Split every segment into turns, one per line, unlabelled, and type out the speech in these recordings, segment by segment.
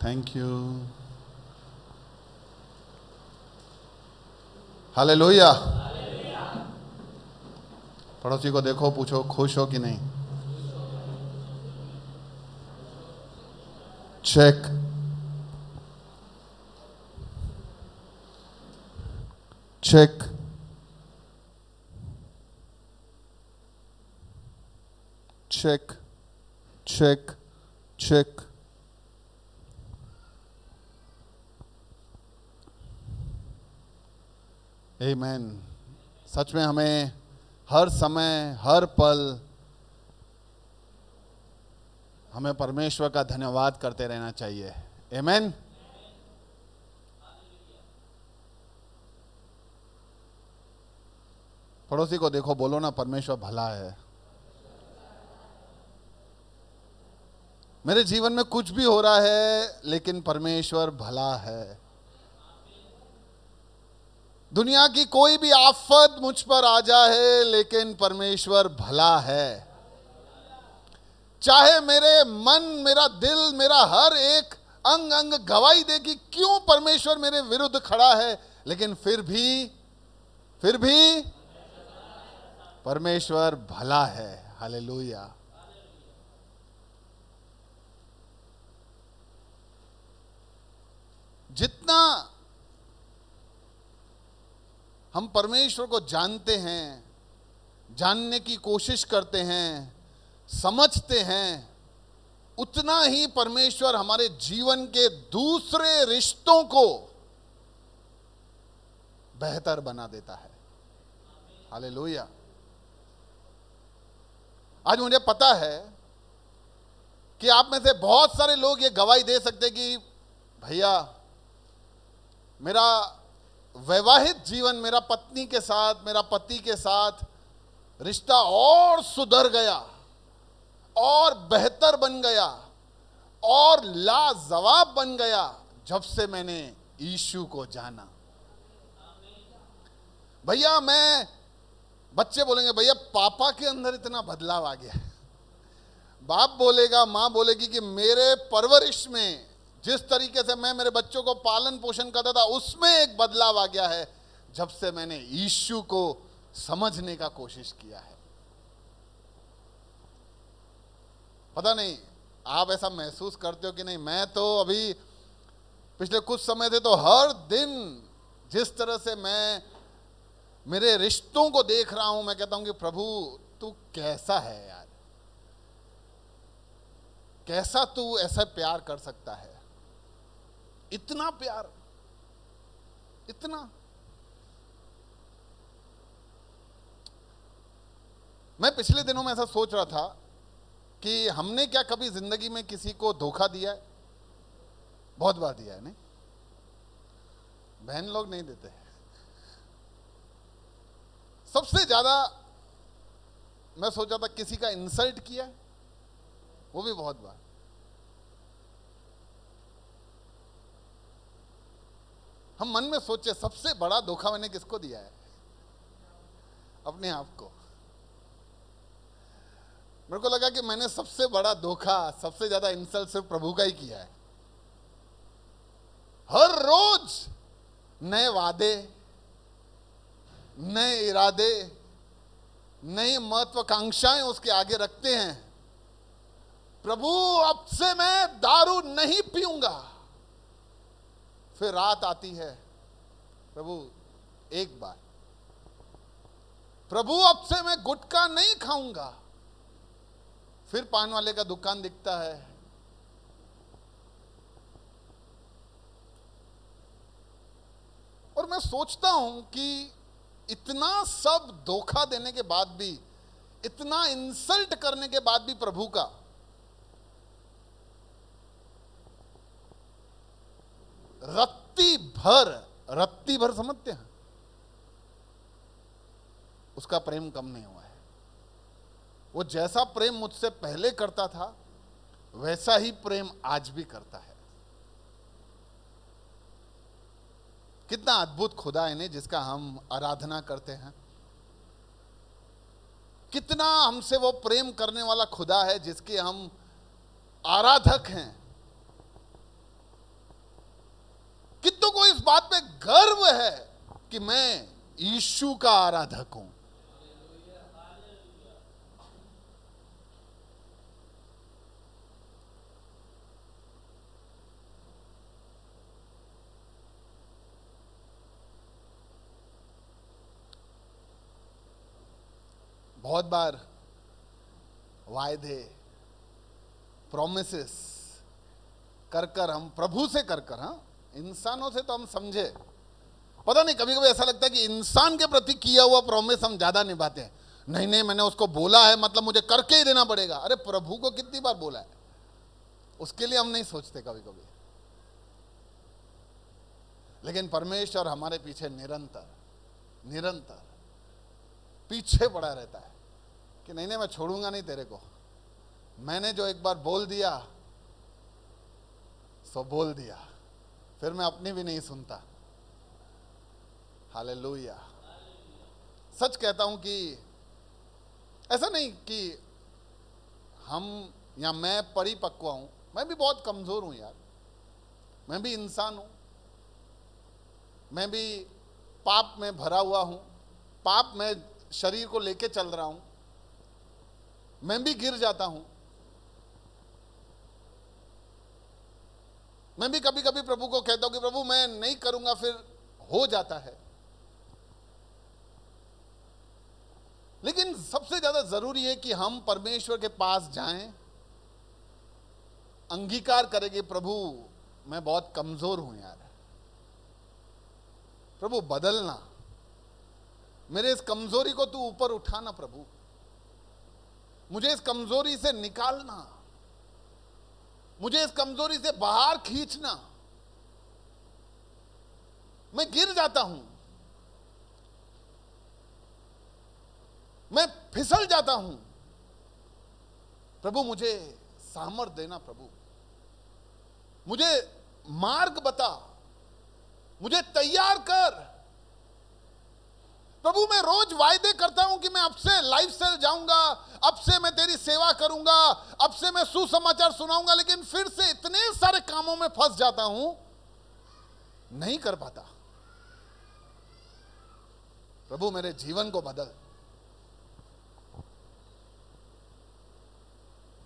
Thank you. Hallelujah. पड़ोसी को देखो, पूछो खुश हो कि नहीं। Check check check check check. आमीन। सच में हमें हर समय हर पल हमें परमेश्वर का धन्यवाद करते रहना चाहिए। आमीन। पड़ोसी को देखो, बोलो ना, परमेश्वर भला है। मेरे जीवन में कुछ भी हो रहा है लेकिन परमेश्वर भला है। दुनिया की कोई भी आफत मुझ पर आ जाए लेकिन परमेश्वर भला है। चाहे मेरे मन, मेरा दिल, मेरा हर एक अंग अंग गवाही दे कि क्यों परमेश्वर मेरे विरुद्ध खड़ा है, लेकिन फिर भी परमेश्वर भला है। हालेलुया। जितना हम परमेश्वर को जानते हैं, जानने की कोशिश करते हैं, समझते हैं, उतना ही परमेश्वर हमारे जीवन के दूसरे रिश्तों को बेहतर बना देता है। हालेलुया। आज मुझे पता है कि आप में से बहुत सारे लोग ये गवाही दे सकते कि भैया, मेरा वैवाहिक जीवन, मेरा पत्नी के साथ, मेरा पति के साथ रिश्ता और सुधर गया और बेहतर बन गया और लाजवाब बन गया जब से मैंने यीशु को जाना। भैया, बच्चे बोलेंगे भैया पापा के अंदर इतना बदलाव आ गया। बाप बोलेगा, माँ बोलेगी कि मेरे परवरिश में जिस तरीके से मैं मेरे बच्चों को पालन पोषण करता था उसमें एक बदलाव आ गया है जब से मैंने यीशु को समझने का कोशिश किया है। पता नहीं आप ऐसा महसूस करते हो कि नहीं। मैं तो अभी पिछले कुछ समय से तो हर दिन जिस तरह से मैं मेरे रिश्तों को देख रहा हूं, मैं कहता हूं कि प्रभु तू कैसा है यार, कैसा तू ऐसा प्यार कर सकता है, इतना प्यार, इतना। मैं पिछले दिनों में ऐसा सोच रहा था कि हमने क्या कभी जिंदगी में किसी को धोखा दिया है? बहुत बार दिया है, नहीं? बहन लोग नहीं देते। सबसे ज्यादा मैं सोचा था किसी का इंसल्ट किया है, वो भी बहुत बार। हम मन में सोचे सबसे बड़ा धोखा मैंने किसको दिया है? अपने आप को। मेरे को लगा कि मैंने सबसे बड़ा धोखा, सबसे ज्यादा इंसल्ट सिर्फ प्रभु का ही किया है। हर रोज नए वादे, नए इरादे, नई महत्वाकांक्षाएं उसके आगे रखते हैं। प्रभु अब से मैं दारू नहीं पीऊंगा। फिर रात आती है, प्रभु एक बार। प्रभु अब से मैं गुटखा नहीं खाऊंगा। फिर पान वाले का दुकान दिखता है। और मैं सोचता हूं कि इतना सब धोखा देने के बाद भी, इतना इंसल्ट करने के बाद भी प्रभु का रत्ती भर समझते हैं, उसका प्रेम कम नहीं हुआ है। वो जैसा प्रेम मुझसे पहले करता था वैसा ही प्रेम आज भी करता है। कितना अद्भुत खुदा है ने जिसका हम आराधना करते हैं। कितना हमसे वो प्रेम करने वाला खुदा है जिसके हम आराधक हैं। कितनों को इस बात पे गर्व है कि मैं यीशु का आराधक हूं। बहुत बार वायदे, प्रॉमिसेस कर हम प्रभु से कर, हाँ, इंसानों से तो हम समझे, पता नहीं कभी कभी ऐसा लगता है कि इंसान के प्रति किया हुआ प्रॉमिस हम ज्यादा निभाते हैं। नहीं नहीं, मैंने उसको बोला है मतलब मुझे करके ही देना पड़ेगा। अरे प्रभु को कितनी बार बोला है, उसके लिए हम नहीं सोचते कभी कभी। लेकिन परमेश्वर हमारे पीछे निरंतर निरंतर पीछे पड़ा रहता है कि नहीं नहीं, मैं छोड़ूंगा नहीं तेरे को। मैंने जो एक बार बोल दिया सो बोल दिया, फिर मैं अपनी भी नहीं सुनता। हालेलुया। सच कहता हूं कि ऐसा नहीं कि हम या मैं परिपक्व हूं, मैं भी बहुत कमजोर हूं यार। मैं भी इंसान हूं, मैं भी पाप में भरा हुआ हूं, पाप में शरीर को लेके चल रहा हूं, मैं भी गिर जाता हूं। मैं भी कभी कभी प्रभु को कहता हूं कि प्रभु मैं नहीं करूंगा, फिर हो जाता है। लेकिन सबसे ज्यादा जरूरी है कि हम परमेश्वर के पास जाएं, अंगीकार करें कि प्रभु मैं बहुत कमजोर हूं यार, प्रभु बदलना, मेरे इस कमजोरी को तू ऊपर उठाना प्रभु, मुझे इस कमजोरी से निकालना, मुझे इस कमजोरी से बाहर खींचना। मैं गिर जाता हूं, मैं फिसल जाता हूं, प्रभु मुझे सामर्थ देना, प्रभु मुझे मार्ग बता, मुझे तैयार कर। प्रभु मैं रोज वायदे करता हूं कि मैं अब से लाइफ स्टाइल जाऊंगा, अब से मैं तेरी सेवा करूंगा, अब से मैं सुसमाचार सुनाऊंगा, लेकिन फिर से इतने सारे कामों में फंस जाता हूं, नहीं कर पाता। प्रभु मेरे जीवन को बदल।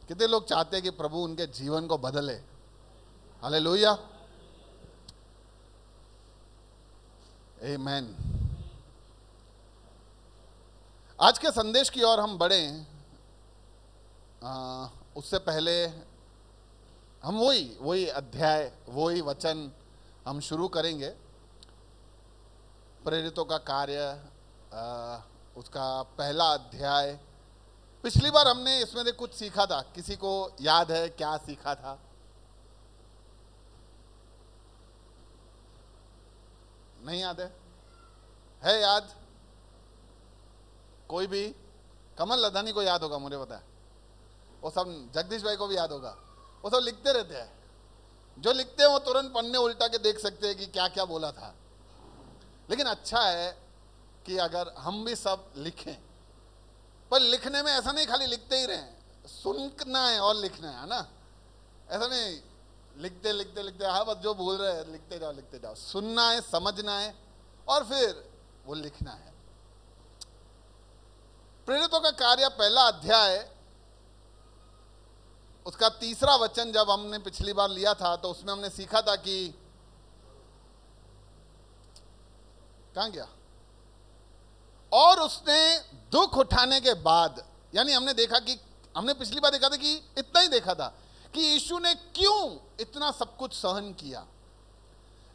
कितने लोग चाहते हैं कि प्रभु उनके जीवन को बदले? हालेलुया, आमीन। आज के संदेश की ओर हम बढ़े, उससे पहले हम वही अध्याय, वही वचन हम शुरू करेंगे। प्रेरितों का कार्य, उसका पहला अध्याय। पिछली बार हमने इसमें से कुछ सीखा था, किसी को याद है क्या सीखा था? नहीं याद है याद? कोई भी? कमल लधानी को याद होगा, मुझे पता है। वो सब, जगदीश भाई को भी याद होगा, वो सब लिखते रहते हैं। जो लिखते हैं वो तुरंत पन्ने उल्टा के देख सकते हैं कि क्या क्या बोला था। लेकिन अच्छा है कि अगर हम भी सब लिखें, पर लिखने में ऐसा नहीं खाली लिखते ही रहें, सुनना है और लिखना है ना। ऐसा नहीं लिखते लिखते लिखते, हाँ बस जो बोल रहे हैं लिखते जाओ। सुनना है, समझना है और फिर वो लिखना है। प्रेरितों का कार्य पहला अध्याय, उसका तीसरा वचन जब हमने पिछली बार लिया था तो उसमें हमने सीखा था कि कहां गया, और उसने दुख उठाने के बाद, यानी हमने देखा कि हमने पिछली बार देखा था कि इतना ही देखा था कि यीशु ने क्यों इतना सब कुछ सहन किया।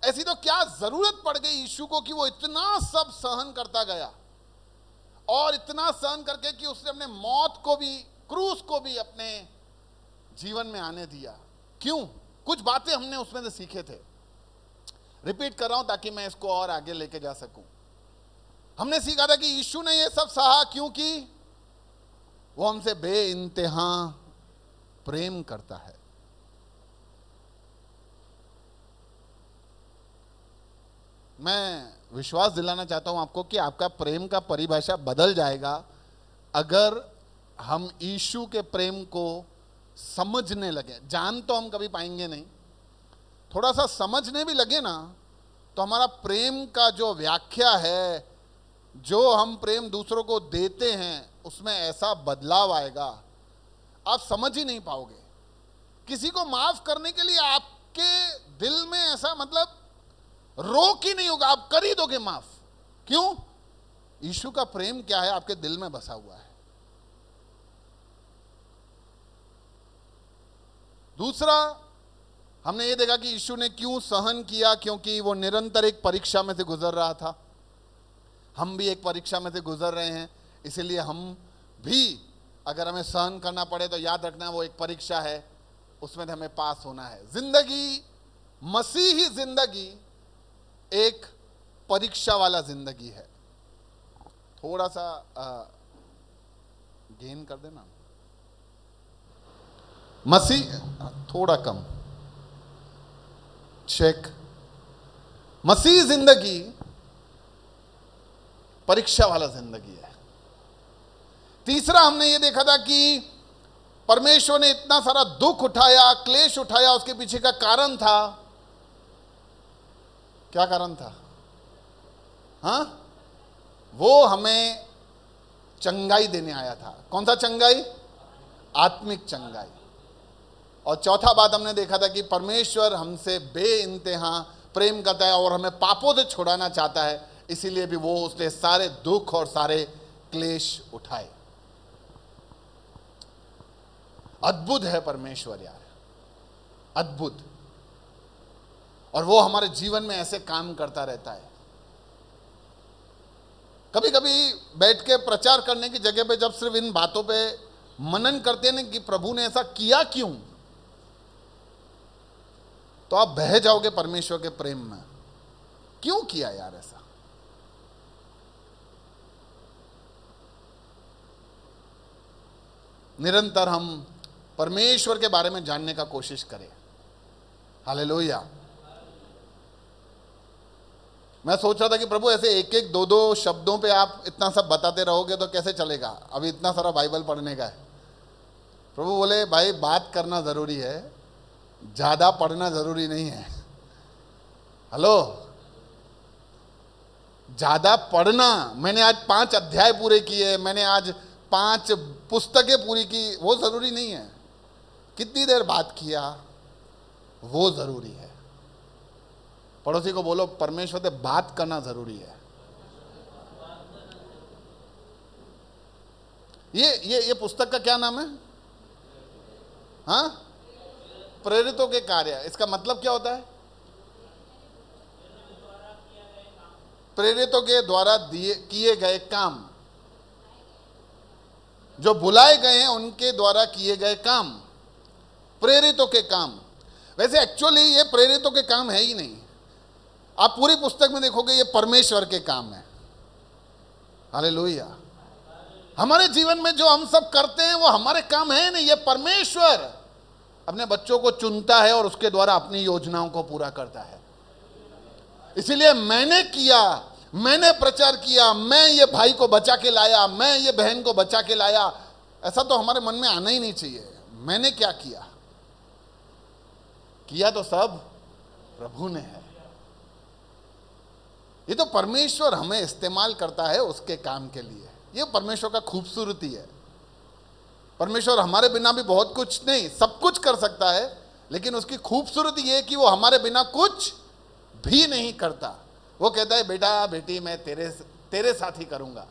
ऐसी तो क्या जरूरत पड़ गई यीशु को कि वो इतना सब सहन करता गया, और इतना सहन करके कि उसने अपने मौत को भी, क्रूस को भी अपने जीवन में आने दिया। क्यों? कुछ बातें हमने उसमें से सीखे थे। रिपीट कर रहा हूं ताकि मैं इसको और आगे लेके जा सकूं। हमने सीखा था कि यीशु ने यह सब सहा क्योंकि वो हमसे बेइंतहा प्रेम करता है। मैं विश्वास दिलाना चाहता हूं आपको कि आपका प्रेम का परिभाषा बदल जाएगा अगर हम यीशु के प्रेम को समझने लगे। जान तो हम कभी पाएंगे नहीं, थोड़ा सा समझने भी लगे ना तो हमारा प्रेम का जो व्याख्या है, जो हम प्रेम दूसरों को देते हैं, उसमें ऐसा बदलाव आएगा आप समझ ही नहीं पाओगे। किसी को माफ करने के लिए आपके दिल में ऐसा मतलब रोक ही नहीं होगा, आप कर ही दोगे माफ। क्यों? यीशु का प्रेम क्या है, आपके दिल में बसा हुआ है। दूसरा, हमने ये देखा कि यीशु ने क्यों सहन किया, क्योंकि वो निरंतर एक परीक्षा में से गुजर रहा था। हम भी एक परीक्षा में से गुजर रहे हैं, इसीलिए हम भी अगर हमें सहन करना पड़े तो याद रखना वो एक परीक्षा है, उसमें हमें पास होना है। जिंदगी, मसीही जिंदगी एक परीक्षा वाला जिंदगी है। थोड़ा सा गेन कर देना, मसीह थोड़ा कम, चेक। मसीह जिंदगी परीक्षा वाला जिंदगी है। तीसरा, हमने ये देखा था कि परमेश्वर ने इतना सारा दुख उठाया, क्लेश उठाया, उसके पीछे का कारण था। क्या कारण था? हाँ, वो हमें चंगाई देने आया था। कौन सा चंगाई? आत्मिक चंगाई। और चौथा बात हमने देखा था कि परमेश्वर हमसे बेइंतहा प्रेम करता है और हमें पापों से छुड़ाना चाहता है, इसीलिए भी वो उसने सारे दुख और सारे क्लेश उठाए। अद्भुत है परमेश्वर यार, अद्भुत। और वो हमारे जीवन में ऐसे काम करता रहता है। कभी कभी बैठ के प्रचार करने की जगह पे जब सिर्फ इन बातों पे मनन करते हैं कि प्रभु ने ऐसा किया क्यों, तो आप बह जाओगे परमेश्वर के प्रेम में। क्यों किया यार ऐसा? निरंतर हम परमेश्वर के बारे में जानने का कोशिश करें। हालेलुया। मैं सोच रहा था कि प्रभु ऐसे एक एक दो दो शब्दों पे आप इतना सब बताते रहोगे तो कैसे चलेगा, अभी इतना सारा बाइबल पढ़ने का है। प्रभु बोले भाई बात करना जरूरी है, ज्यादा पढ़ना जरूरी नहीं है। हेलो, ज्यादा पढ़ना, मैंने आज 5 अध्याय पूरे किए, मैंने आज 5 पुस्तकें पूरी की, वो जरूरी नहीं है। कितनी देर बात किया वो जरूरी है। पड़ोसी को बोलो परमेश्वर से बात करना जरूरी है। ये पुस्तक का क्या नाम है? हाँ, प्रेरितों के कार्य। इसका मतलब क्या होता है? प्रेरितों के द्वारा किए गए काम, जो बुलाए गए हैं उनके द्वारा किए गए काम, प्रेरितों के काम। वैसे एक्चुअली ये प्रेरितों के काम है ही नहीं। आप पूरी पुस्तक में देखोगे ये परमेश्वर के काम है। हालेलुया। हमारे जीवन में जो हम सब करते हैं वो हमारे काम है नहीं, ये परमेश्वर अपने बच्चों को चुनता है और उसके द्वारा अपनी योजनाओं को पूरा करता है। इसीलिए मैंने किया, मैंने प्रचार किया, मैं ये भाई को बचा के लाया, मैं ये बहन को बचा के लाया, ऐसा तो हमारे मन में आना ही नहीं चाहिए। मैंने क्या किया? किया तो सब प्रभु ने है। ये तो परमेश्वर हमें इस्तेमाल करता है उसके काम के लिए। ये परमेश्वर का खूबसूरती है। परमेश्वर हमारे बिना भी बहुत कुछ नहीं, सब कुछ कर सकता है, लेकिन उसकी खूबसूरती ये कि वो हमारे बिना कुछ भी नहीं करता। वो कहता है बेटा बेटी मैं तेरे साथ ही करूंगा,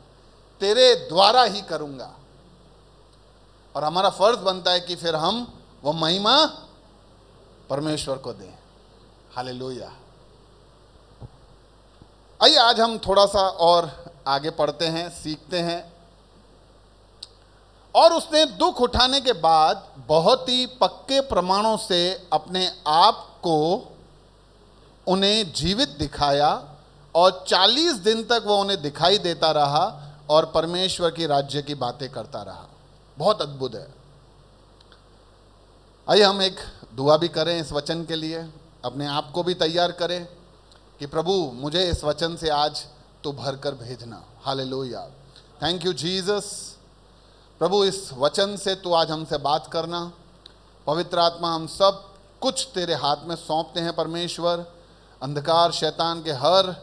तेरे द्वारा ही करूंगा। और हमारा फर्ज बनता है कि फिर हम वो महिमा परमेश्वर को दें। हालेलुया। आइए आज हम थोड़ा सा और आगे पढ़ते हैं, सीखते हैं। और उसने दुख उठाने के बाद बहुत ही पक्के प्रमाणों से अपने आप को उन्हें जीवित दिखाया और 40 दिन तक वो उन्हें दिखाई देता रहा और परमेश्वर की राज्य की बातें करता रहा। बहुत अद्भुत है। आइए हम एक दुआ भी करें इस वचन के लिए, अपने आप को भी तैयार करें कि प्रभु मुझे इस वचन से आज तो भरकर भेजना। हालेलुया। Thank you Jesus. प्रभु इस वचन से तू आज हमसे बात करना। पवित्र आत्मा हम सब कुछ तेरे हाथ में सौंपते हैं परमेश्वर। अंधकार शैतान के हर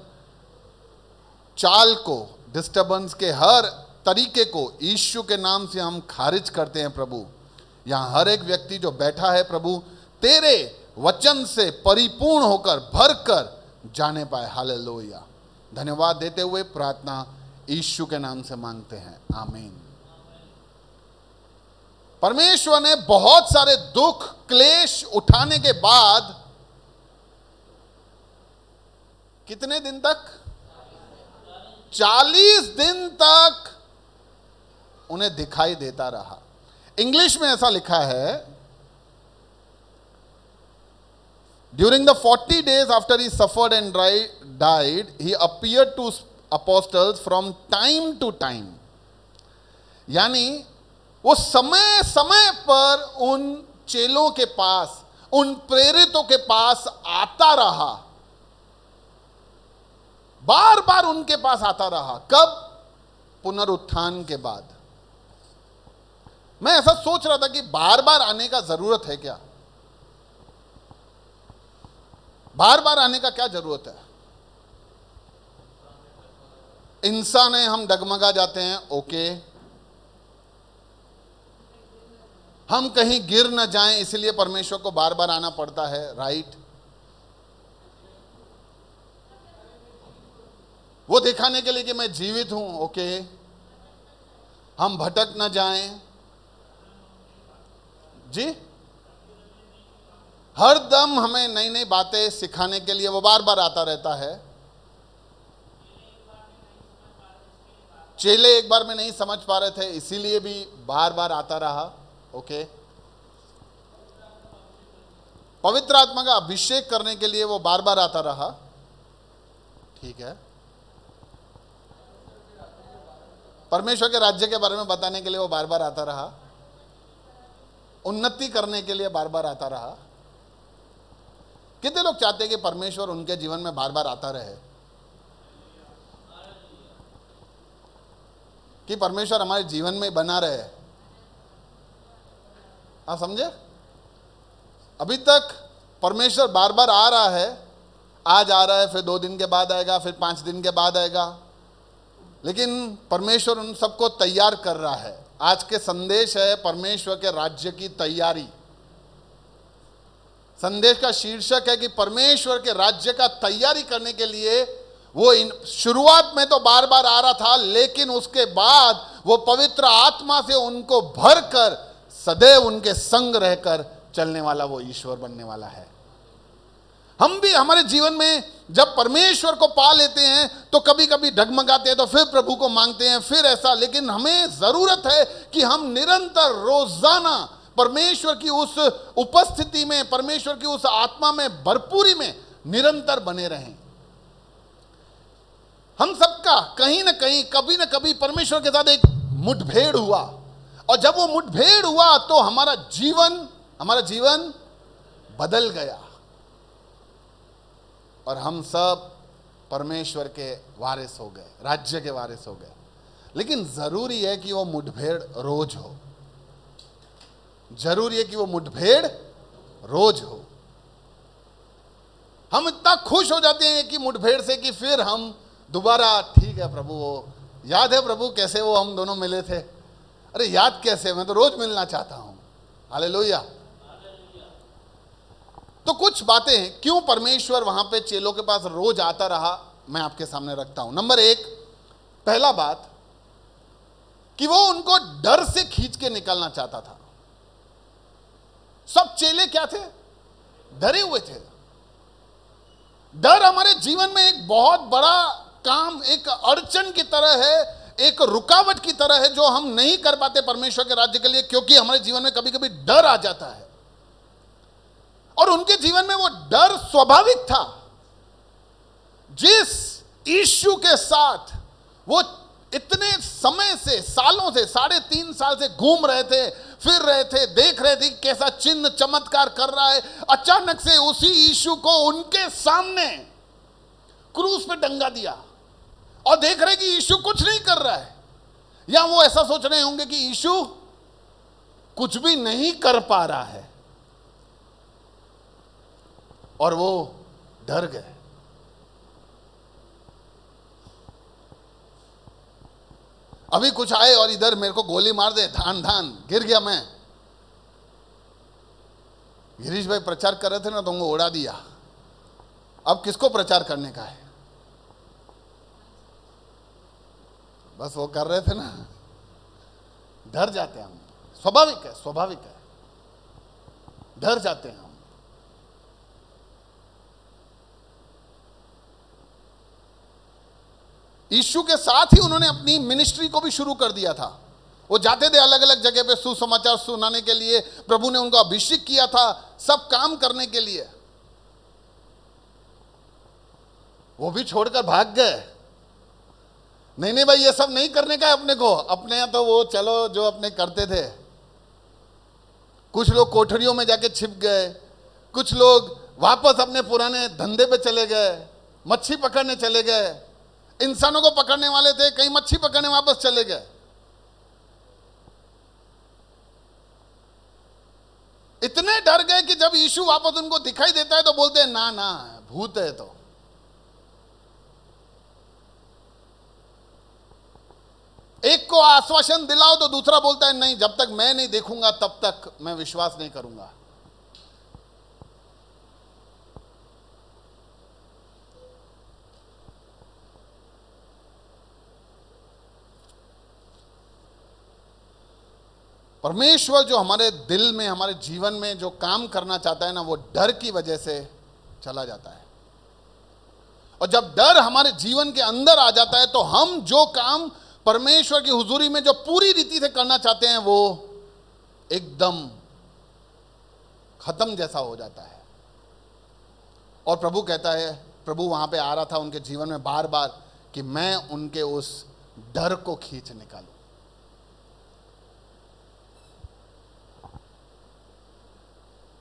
चाल को, डिस्टर्बेंस के हर तरीके को यीशु के नाम से हम खारिज करते हैं प्रभु। यहां हर एक व्यक्ति जो बैठा है प्रभु, तेरे वचन से परिपूर्ण होकर भरकर जाने पाए। हालेलुया। धन्यवाद देते हुए प्रार्थना यीशु के नाम से मांगते हैं, आमीन। परमेश्वर ने बहुत सारे दुख क्लेश उठाने के बाद कितने दिन तक, 40 दिन तक उन्हें दिखाई देता रहा। इंग्लिश में ऐसा लिखा है, during the 40 days after he suffered and died, he appeared to apostles from time to time। यानी वो समय समय पर उन चेलों के पास, उन प्रेरितों के पास आता रहा, बार बार उनके पास आता रहा। कब? पुनरुत्थान के बाद। मैं ऐसा सोच रहा था कि बार बार आने का जरूरत है क्या? बार बार आने का क्या जरूरत है? इंसान है, हम डगमगा जाते हैं, ओके। हम कहीं गिर न जाएं इसलिए परमेश्वर को बार बार आना पड़ता है, राइट। वो दिखाने के लिए कि मैं जीवित हूं, ओके। हम भटक न जाएं, जी। हर दम हमें नई नई बातें सिखाने के लिए वो बार बार आता रहता है। चेले एक बार में नहीं समझ पा रहे थे, इसीलिए भी बार बार आता रहा, ओके। पवित्र आत्मा का अभिषेक करने के लिए वो बार बार आता रहा, ठीक है। परमेश्वर के राज्य के बारे में बताने के लिए वो बार बार आता रहा, उन्नति करने के लिए बार बार आता रहा। कितने लोग चाहते हैं कि परमेश्वर उनके जीवन में बार बार आता रहे, कि परमेश्वर हमारे जीवन में बना रहे? आप समझे? अभी तक परमेश्वर बार बार आ रहा है, आज आ रहा है, फिर 2 दिन के बाद आएगा, फिर 5 दिन के बाद आएगा, लेकिन परमेश्वर उन सबको तैयार कर रहा है। आज के संदेश है परमेश्वर के राज्य की तैयारी। संदेश का शीर्षक है कि परमेश्वर के राज्य का तैयारी करने के लिए वो शुरुआत में तो बार बार आ रहा था, लेकिन उसके बाद वो पवित्र आत्मा से उनको भरकर सदैव उनके संग रहकर चलने वाला वो ईश्वर बनने वाला है। हम भी हमारे जीवन में जब परमेश्वर को पा लेते हैं तो कभी कभी डगमगाते हैं, तो फिर प्रभु को मांगते हैं, फिर ऐसा। लेकिन हमें जरूरत है कि हम निरंतर रोजाना परमेश्वर की उस उपस्थिति में, परमेश्वर की उस आत्मा में, भरपूरी में निरंतर बने रहें। हम सबका कहीं ना कहीं, कभी ना कभी परमेश्वर के साथ एक मुठभेड़ हुआ, और जब वो मुठभेड़ हुआ तो हमारा जीवन बदल गया, और हम सब परमेश्वर के वारिस हो गए, राज्य के वारिस हो गए। लेकिन जरूरी है कि वो मुठभेड़ रोज हो, जरूरी है कि वो मुठभेड़ रोज हो। हम इतना खुश हो जाते हैं कि मुठभेड़ से, कि फिर हम दोबारा, ठीक है प्रभु, वो याद है प्रभु कैसे वो हम दोनों मिले थे? अरे याद कैसे, मैं तो रोज मिलना चाहता हूं। हालेलुया। तो कुछ बातें क्यों परमेश्वर वहां पे चेलों के पास रोज आता रहा, मैं आपके सामने रखता हूं। नंबर 1, पहला बात कि वो उनको डर से खींच के निकालना चाहता था। सब चेले क्या थे? डरे हुए थे। डर हमारे जीवन में एक बहुत बड़ा काम, एक अड़चन की तरह है, एक रुकावट की तरह है, जो हम नहीं कर पाते परमेश्वर के राज्य के लिए, क्योंकि हमारे जीवन में कभी कभी डर आ जाता है। और उनके जीवन में वो डर स्वाभाविक था। जिस यीशु के साथ वो इतने समय से, सालों से, 3.5 साल से घूम रहे थे, फिर रहे थे, देख रहे थे कैसा चिन्ह चमत्कार कर रहा है, अचानक से उसी यीशु को उनके सामने क्रूस पे टंगा दिया, और देख रहे कि यीशु कुछ नहीं कर रहा है। या वो ऐसा सोच रहे होंगे कि यीशु कुछ भी नहीं कर पा रहा है, और वो डर गए। अभी कुछ आए और इधर मेरे को गोली मार दे, धान धान गिर गया मैं। गिरीश भाई प्रचार कर रहे थे ना, तो उनको उड़ा दिया। अब किसको प्रचार करने का है? बस वो कर रहे थे ना, डर जाते हैं हम। स्वाभाविक है, स्वाभाविक है, डर जाते हैं हम। यीशु के साथ ही उन्होंने अपनी मिनिस्ट्री को भी शुरू कर दिया था। वो जाते थे अलग अलग जगह पे सुसमाचार सुनाने के लिए। प्रभु ने उनको अभिषेक किया था सब काम करने के लिए। वो भी छोड़कर भाग गए। नहीं नहीं भाई, ये सब नहीं करने का है अपने को। अपने यहाँ तो वो चलो जो अपने करते थे। कुछ लोग कोठरियों में जाके छिप गए, कुछ लोग वापस अपने पुराने धंधे पे चले गए, मच्छी पकड़ने चले गए। इंसानों को पकड़ने वाले थे, कहीं मच्छी पकड़ने वापस चले गए। इतने डर गए कि जब यीशु वापस उनको दिखाई देता है तो बोलते हैं ना ना, भूत है। तो एक को आश्वासन दिलाओ तो दूसरा बोलता है नहीं, जब तक मैं नहीं देखूंगा तब तक मैं विश्वास नहीं करूंगा। परमेश्वर जो हमारे दिल में, हमारे जीवन में जो काम करना चाहता है ना, वो डर की वजह से चला जाता है। और जब डर हमारे जीवन के अंदर आ जाता है तो हम जो काम परमेश्वर की हुजूरी में जो पूरी रीति से करना चाहते हैं वो एकदम खत्म जैसा हो जाता है। और प्रभु कहता है, प्रभु वहां पे आ रहा था उनके जीवन में बार बार कि मैं उनके उस डर को खींच निकालूं।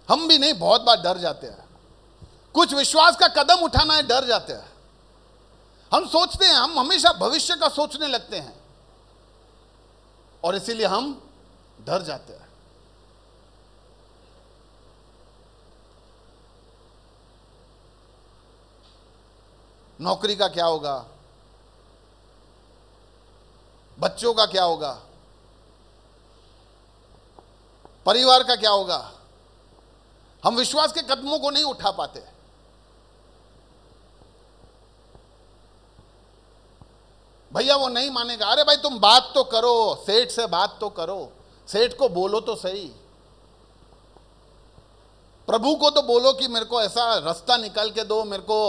हम भी नहीं, बहुत बार डर जाते हैं। कुछ विश्वास का कदम उठाना है, डर जाते हैं। हम सोचते हैं, हम हमेशा भविष्य का सोचने लगते हैं और इसीलिए हम डर जाते हैं। नौकरी का क्या होगा, बच्चों का क्या होगा, परिवार का क्या होगा। हम विश्वास के कदमों को नहीं उठा पाते। भैया वो नहीं मानेगा। अरे भाई तुम बात तो करो, सेठ से बात तो करो, सेठ को बोलो तो सही, प्रभु को तो बोलो कि मेरे को ऐसा रास्ता निकाल के दो, मेरे को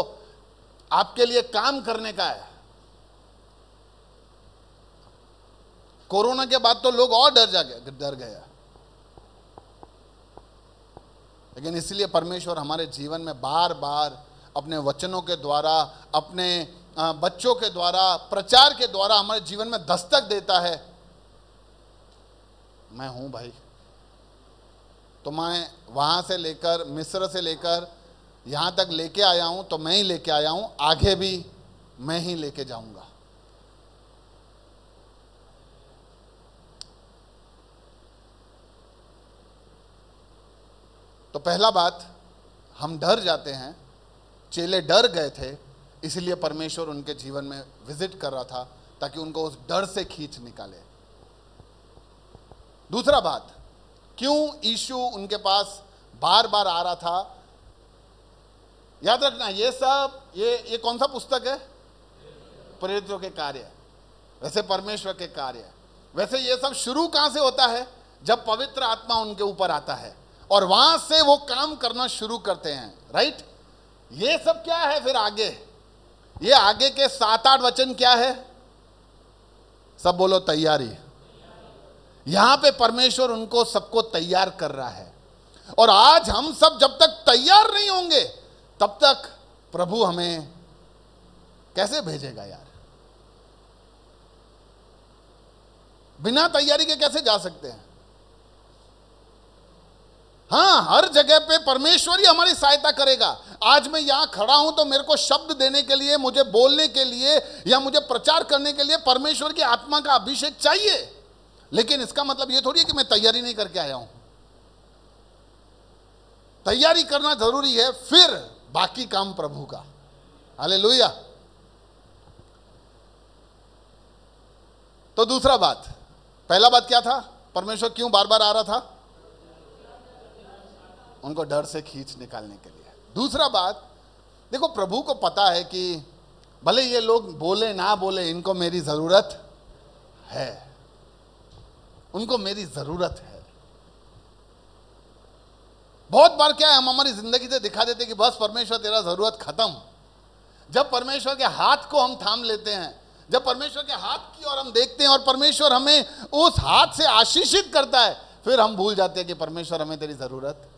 आपके लिए काम करने का है। कोरोना के बाद तो लोग और डर गए। लेकिन इसलिए परमेश्वर हमारे जीवन में बार बार अपने वचनों के द्वारा, अपने बच्चों के द्वारा, प्रचार के द्वारा हमारे जीवन में दस्तक देता है। मैं हूं भाई, तो मैं वहां से लेकर, मिस्र से लेकर यहां तक लेके आया हूं, तो मैं ही लेके आया हूं, आगे भी मैं ही लेके जाऊंगा। तो पहला बात, हम डर जाते हैं। चेले डर गए थे, इसलिए परमेश्वर उनके जीवन में विजिट कर रहा था ताकि उनको उस डर से खींच निकाले। दूसरा बात, क्यों यीशु उनके पास बार बार आ रहा था? याद रखना, ये सब ये कौन सा पुस्तक है? प्रेरितों के कार्य। वैसे परमेश्वर के कार्य। वैसे ये सब शुरू कहां से होता है? जब पवित्र आत्मा उनके ऊपर आता है और वहां से वो काम करना शुरू करते हैं, राइट? ये सब क्या है फिर आगे? ये आगे के 7-8 वचन क्या है? सब बोलो तैयारी। यहां पे परमेश्वर उनको सबको तैयार कर रहा है। और आज हम सब जब तक तैयार नहीं होंगे तब तक प्रभु हमें कैसे भेजेगा यार? बिना तैयारी के कैसे जा सकते हैं? हाँ, हर जगह पे परमेश्वर ही हमारी सहायता करेगा। आज मैं यहां खड़ा हूं तो मेरे को शब्द देने के लिए, मुझे बोलने के लिए या मुझे प्रचार करने के लिए परमेश्वर की आत्मा का अभिषेक चाहिए। लेकिन इसका मतलब ये थोड़ी है कि मैं तैयारी नहीं करके आया हूं। तैयारी करना जरूरी है, फिर बाकी काम प्रभु का। हालेलुया। तो दूसरा बात, पहला बात क्या था? परमेश्वर क्यों बार बार आ रहा था? उनको डर से खींच निकालने के लिए। दूसरा बात, देखो प्रभु को पता है कि भले ये लोग बोले ना बोले, इनको मेरी जरूरत है, उनको मेरी जरूरत है। बहुत बार क्या है, हम हमारी जिंदगी से दिखा देते कि बस परमेश्वर तेरा जरूरत खत्म। जब परमेश्वर के हाथ को हम थाम लेते हैं, जब परमेश्वर के हाथ की ओर हम देखते हैं और परमेश्वर हमें उस हाथ से आशीषित करता है, फिर हम भूल जाते हैं कि परमेश्वर हमें तेरी जरूरत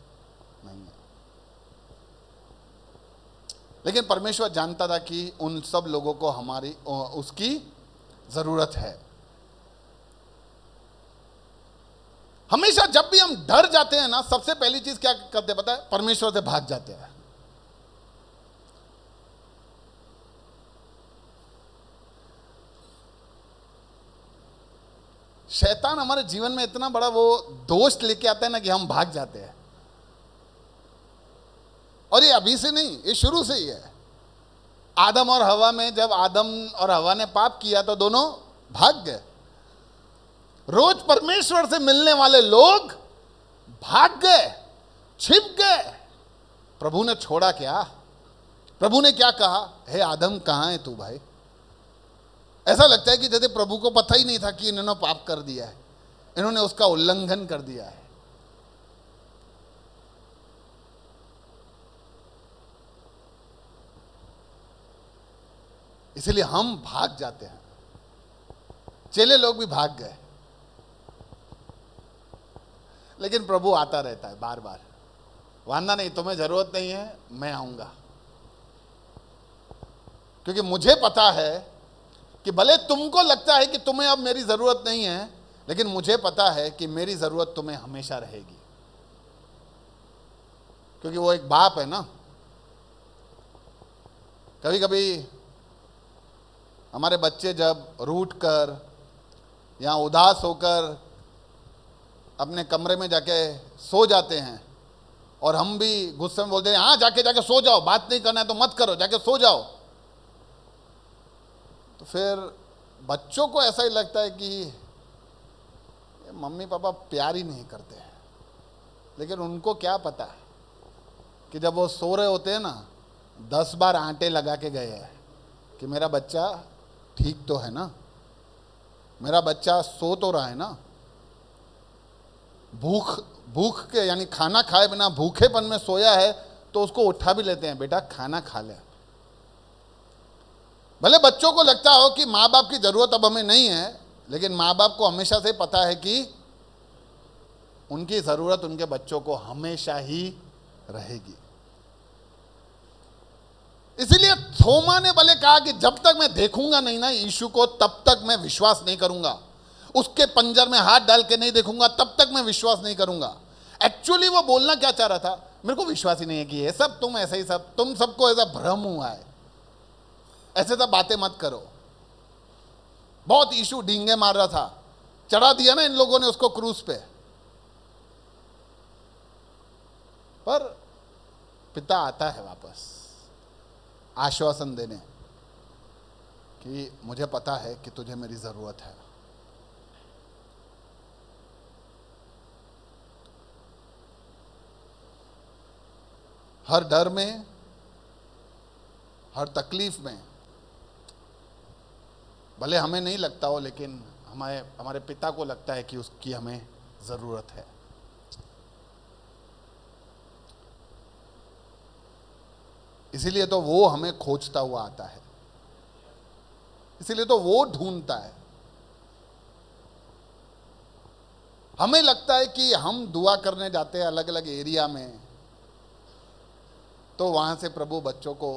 नहीं है। लेकिन परमेश्वर जानता था कि उन सब लोगों को हमारी उसकी जरूरत है। हमेशा जब भी हम डर जाते हैं ना, सबसे पहली चीज क्या करते हैं पता है? परमेश्वर से भाग जाते हैं। शैतान हमारे जीवन में इतना बड़ा वो दोष लेके आता है ना कि हम भाग जाते हैं। और ये अभी से नहीं, ये शुरू से ही है। आदम और हवा में, जब आदम और हवा ने पाप किया तो दोनों भाग गए। रोज परमेश्वर से मिलने वाले लोग भाग गए, छिप गए। प्रभु ने छोड़ा क्या? प्रभु ने क्या कहा? हे आदम, कहां है तू भाई? ऐसा लगता है कि जैसे प्रभु को पता ही नहीं था कि इन्होंने पाप कर दिया है, इन्होंने उसका उल्लंघन कर दिया है। इसलिए हम भाग जाते हैं। चेले लोग भी भाग गए, लेकिन प्रभु आता रहता है बार बार। वांदा नहीं, तुम्हें जरूरत नहीं है, मैं आऊंगा। क्योंकि मुझे पता है कि भले तुमको लगता है कि तुम्हें अब मेरी जरूरत नहीं है, लेकिन मुझे पता है कि मेरी जरूरत तुम्हें हमेशा रहेगी। क्योंकि वो एक बाप है ना। कभी कभी हमारे बच्चे जब रूठ कर या उदास होकर अपने कमरे में जाके सो जाते हैं, और हम भी गुस्से में बोलते हैं हाँ जाके सो जाओ, बात नहीं करना है तो मत करो, जाके सो जाओ। तो फिर बच्चों को ऐसा ही लगता है कि मम्मी पापा प्यार ही नहीं करते हैं। लेकिन उनको क्या पता कि जब वो सो रहे होते हैं ना, 10 बार आंटे लगा के गए हैं कि मेरा बच्चा ठीक तो है ना, मेरा बच्चा सो तो रहा है ना। भूख के यानी खाना खाए बिना भूखेपन में सोया है तो उसको उठा भी लेते हैं, बेटा खाना खा ले। भले बच्चों को लगता हो कि माँ बाप की जरूरत अब हमें नहीं है, लेकिन माँ बाप को हमेशा से पता है कि उनकी जरूरत उनके बच्चों को हमेशा ही रहेगी। इसीलिए थोमा ने भले कहा कि जब तक मैं देखूंगा नहीं ना यीशु को, तब तक मैं विश्वास नहीं करूंगा। उसके पंजर में हाथ डाल के नहीं देखूंगा, तब तक मैं विश्वास नहीं करूंगा। एक्चुअली वो बोलना क्या चाह रहा था? मेरे को विश्वास ही नहीं है कि ये सब तुम ऐसे ही सब, तुम सबको ऐसा भ्रम हुआ है, ऐसे सब बातें मत करो। बहुत यीशु डींगे मार रहा था, चढ़ा दिया ना इन लोगों ने उसको क्रूस पे। पर पिता आता है वापस आश्वासन देने कि मुझे पता है कि तुझे मेरी जरूरत है। हर डर में, हर तकलीफ में, भले हमें नहीं लगता हो, लेकिन हमारे पिता को लगता है कि उसकी हमें जरूरत है। इसीलिए तो वो हमें खोजता हुआ आता है, इसीलिए तो वो ढूंढता है। हमें लगता है कि हम दुआ करने जाते हैं अलग अलग एरिया में, तो वहां से प्रभु बच्चों को,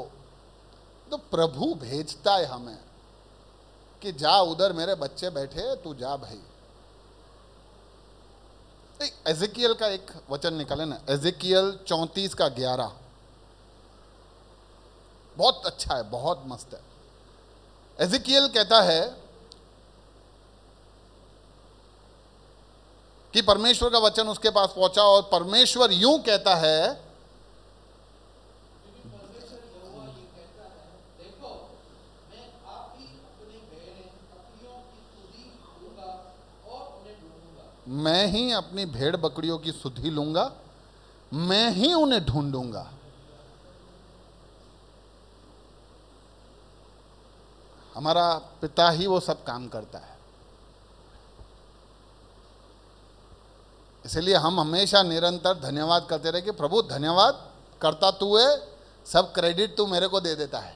तो प्रभु भेजता है हमें कि जा उधर मेरे बच्चे बैठे, तू जा भाई। एजेकियल का एक वचन निकाले ना, एजेकियल 34:11, बहुत अच्छा है, बहुत मस्त है। एजेकियल कहता है कि परमेश्वर का वचन उसके पास पहुंचा और परमेश्वर यूं कहता है, मैं ही अपनी भेड़ बकरियों की सुधि लूंगा, मैं ही उन्हें ढूंढूंगा। हमारा पिता ही वो सब काम करता है। इसलिए हम हमेशा निरंतर धन्यवाद करते रहे कि प्रभु धन्यवाद, करता तू है, सब क्रेडिट तू मेरे को दे देता है,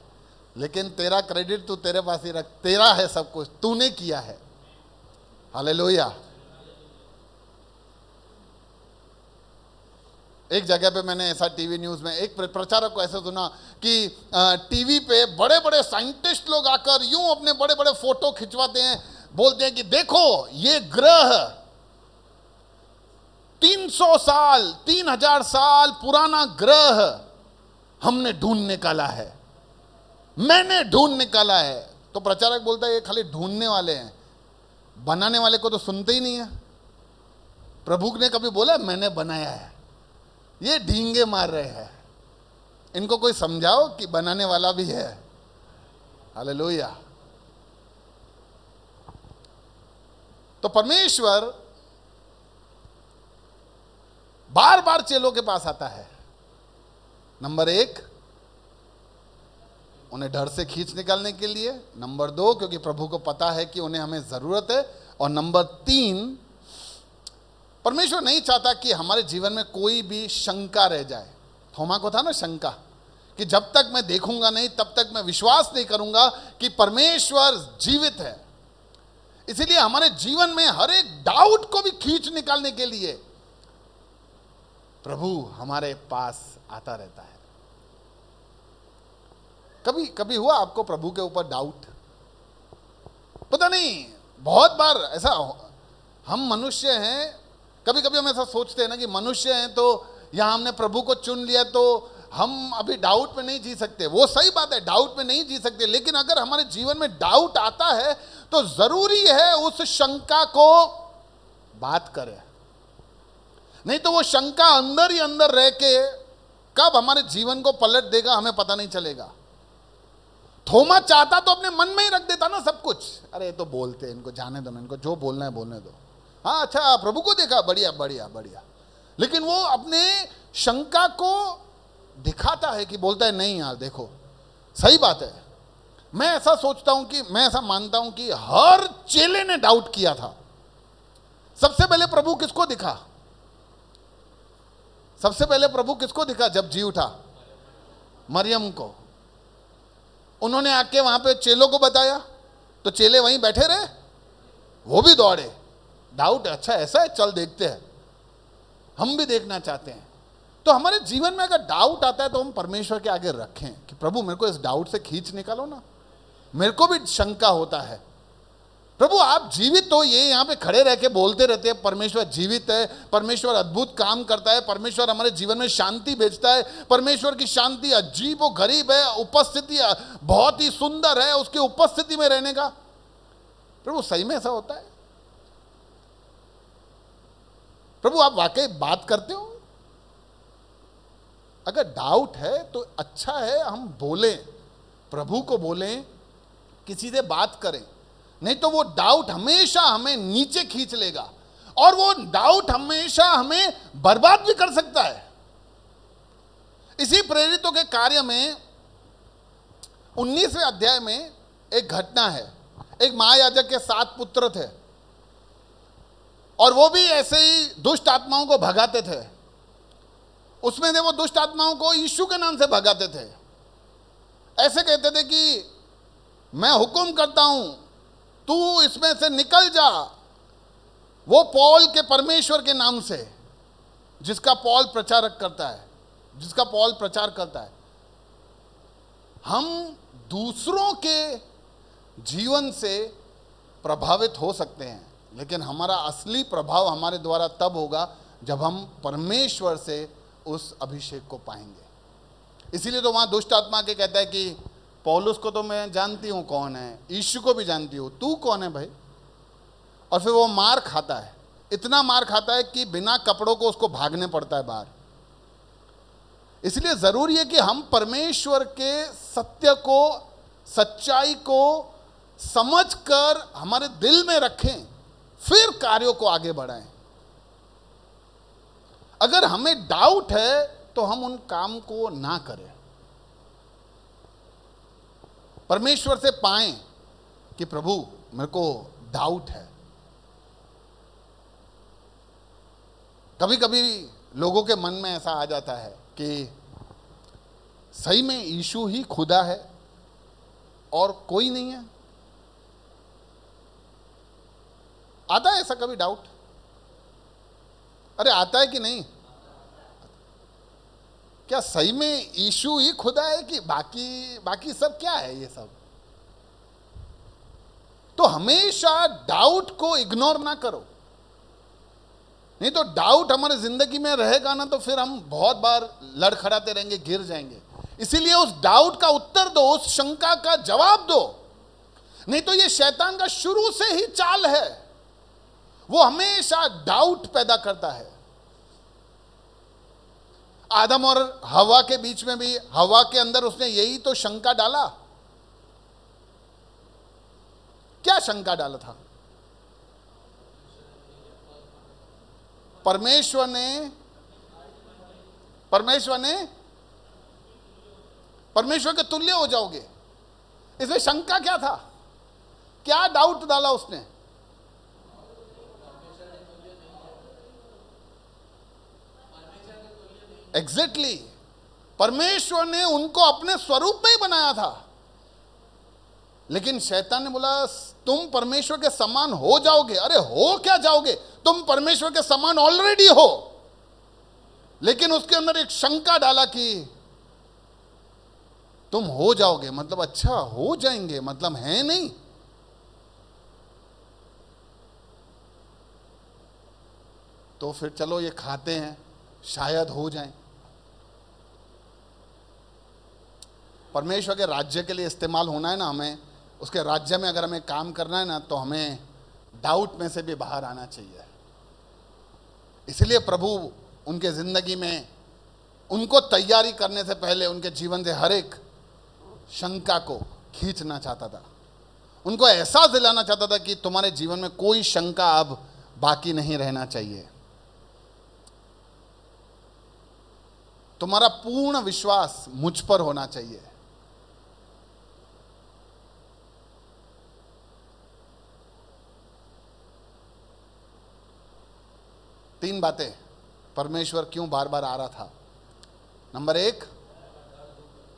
लेकिन तेरा क्रेडिट तू तेरे पास ही रख, तेरा है सब कुछ, तूने किया है। हालेलुया। एक जगह पे मैंने ऐसा टीवी न्यूज में एक प्रचारक को ऐसा सुना कि टीवी पे बड़े बड़े साइंटिस्ट लोग आकर यूं अपने बड़े बड़े फोटो खिंचवाते हैं, बोलते हैं कि देखो ये ग्रह 300 साल 3000 साल पुराना ग्रह हमने ढूंढ निकाला है, मैंने ढूंढ निकाला है। तो प्रचारक बोलता है ये खाली ढूंढने वाले हैं, बनाने वाले को तो सुनते ही नहीं है। प्रभु ने कभी बोला मैंने बनाया है? ये ढींगे मार रहे हैं। इनको कोई समझाओ कि बनाने वाला भी है। हालेलुया। तो परमेश्वर बार बार चेलों के पास आता है। नंबर 1, उन्हें डर से खींच निकालने के लिए। नंबर 2, क्योंकि प्रभु को पता है कि उन्हें हमें जरूरत है। और नंबर 3, परमेश्वर नहीं चाहता कि हमारे जीवन में कोई भी शंका रह जाए। थोमा को था ना शंका, कि जब तक मैं देखूंगा नहीं तब तक मैं विश्वास नहीं करूंगा कि परमेश्वर जीवित है। इसीलिए हमारे जीवन में हर एक डाउट को भी खींच निकालने के लिए प्रभु हमारे पास आता रहता है। कभी कभी हुआ आपको प्रभु के ऊपर डाउट? पता नहीं, बहुत बार ऐसा, हम मनुष्य हैं, कभी कभी हम ऐसा सोचते हैं ना कि मनुष्य हैं तो यहां हमने प्रभु को चुन लिया तो हम अभी डाउट में नहीं जी सकते। वो सही बात है, डाउट में नहीं जी सकते, लेकिन अगर हमारे जीवन में डाउट आता है तो जरूरी है उस शंका को बात करें। नहीं तो वो शंका अंदर ही अंदर रह के कब हमारे जीवन को पलट देगा हमें पता नहीं चलेगा। थोमा चाहता तो अपने मन में ही रख देता ना सब कुछ, अरे ये तो बोलते हैं, इनको जाने दो ना, इनको जो बोलना है बोलने दो। हाँ अच्छा, प्रभु को देखा, बढ़िया बढ़िया बढ़िया। लेकिन वो अपने शंका को दिखाता है कि बोलता है नहीं यार देखो सही बात है। मैं ऐसा सोचता हूं कि, मैं ऐसा मानता हूं कि हर चेले ने डाउट किया था। सबसे पहले प्रभु किसको दिखा? सबसे पहले प्रभु किसको दिखा जब जी उठा? मरियम को। उन्होंने आके वहां पे चेलों को बताया तो चेले वहीं बैठे रहे, वो भी दौड़े। डाउट, अच्छा ऐसा है, चल देखते हैं, हम भी देखना चाहते हैं। तो हमारे जीवन में अगर डाउट आता है तो हम परमेश्वर के आगे रखें कि प्रभु मेरे को इस डाउट से खींच निकालो ना, मेरे को भी शंका होता है। प्रभु आप जीवित हो, ये यहाँ पे खड़े रह के बोलते रहते हैं परमेश्वर जीवित है, परमेश्वर अद्भुत काम करता है, परमेश्वर हमारे जीवन में शांति भेजता है, परमेश्वर की शांति अजीब व गरीब है, उपस्थिति बहुत ही सुंदर है, उसकी उपस्थिति में रहने का। प्रभु सही में ऐसा होता है? प्रभु आप वाकई बात करते हो? अगर डाउट है तो अच्छा है हम बोलें, प्रभु को बोलें, किसी से बात करें। नहीं तो वो डाउट हमेशा हमें नीचे खींच लेगा और वो डाउट हमेशा हमें बर्बाद भी कर सकता है। इसी प्रेरितों के कार्य में 19वें अध्याय में एक घटना है। एक महायाजक के 7 पुत्र थे और वो भी ऐसे ही दुष्ट आत्माओं को भगाते थे। उसमें से वो दुष्ट आत्माओं को यीशु के नाम से भगाते थे। ऐसे कहते थे कि मैं हुक्म करता हूं तू इसमें से निकल जा, वो पौल के परमेश्वर के नाम से, जिसका पौल प्रचारक करता है, जिसका पौल प्रचार करता है। हम दूसरों के जीवन से प्रभावित हो सकते हैं, लेकिन हमारा असली प्रभाव हमारे द्वारा तब होगा जब हम परमेश्वर से उस अभिषेक को पाएंगे। इसीलिए तो वहां दुष्ट आत्मा के कहता है कि पौलुस को तो मैं जानती हूं कौन है, यीशु को भी जानती हूं, तू कौन है भाई? और फिर वो मार खाता है, इतना मार खाता है कि बिना कपड़ों को उसको भागने पड़ता है बाहर। इसलिए जरूरी है कि हम परमेश्वर के सत्य को, सच्चाई को समझकर हमारे दिल में रखें, फिर कार्यों को आगे बढ़ाएं। अगर हमें डाउट है तो हम उन काम को ना करें, परमेश्वर से पाएं कि प्रभु मेरे को डाउट है। कभी कभी लोगों के मन में ऐसा आ जाता है कि सही में यीशु ही खुदा है और कोई नहीं है। आता है ऐसा कभी डाउट? अरे आता है कि नहीं? क्या सही में यीशु ही खुदा है कि बाकी सब क्या है ये सब? तो हमेशा डाउट को इग्नोर ना करो, नहीं तो डाउट हमारे जिंदगी में रहेगा ना तो फिर हम बहुत बार लड़खड़ाते रहेंगे, गिर जाएंगे। इसीलिए उस डाउट का उत्तर दो, उस शंका का जवाब दो। नहीं तो ये शैतान का शुरू से ही चाल है, वो हमेशा डाउट पैदा करता है। आदम और हवा के बीच में भी, हवा के अंदर उसने यही तो शंका डाला। क्या शंका डाला था? परमेश्वर के तुल्य हो जाओगे, इसमें शंका क्या था? क्या डाउट डाला उसने? एग्जैक्टली परमेश्वर ने उनको अपने स्वरूप में ही बनाया था, लेकिन शैतान ने बोला तुम परमेश्वर के समान हो जाओगे। अरे हो क्या जाओगे, तुम परमेश्वर के समान ऑलरेडी हो। लेकिन उसके अंदर एक शंका डाला कि तुम हो जाओगे, मतलब अच्छा हो जाएंगे, मतलब है नहीं। तो फिर चलो ये खाते हैं, शायद हो जाए। परमेश्वर के राज्य के लिए इस्तेमाल होना है ना, हमें उसके राज्य में अगर हमें काम करना है ना, तो हमें डाउट में से भी बाहर आना चाहिए। इसलिए प्रभु उनके जिंदगी में उनको तैयारी करने से पहले उनके जीवन से हर एक शंका को खींचना चाहता था। उनको एहसास दिलाना चाहता था कि तुम्हारे जीवन में कोई शंका अब बाकी नहीं रहना चाहिए। तुम्हारा पूर्ण विश्वास मुझ पर होना चाहिए। तीन बातें परमेश्वर क्यों बार बार आ रहा था। नंबर 1,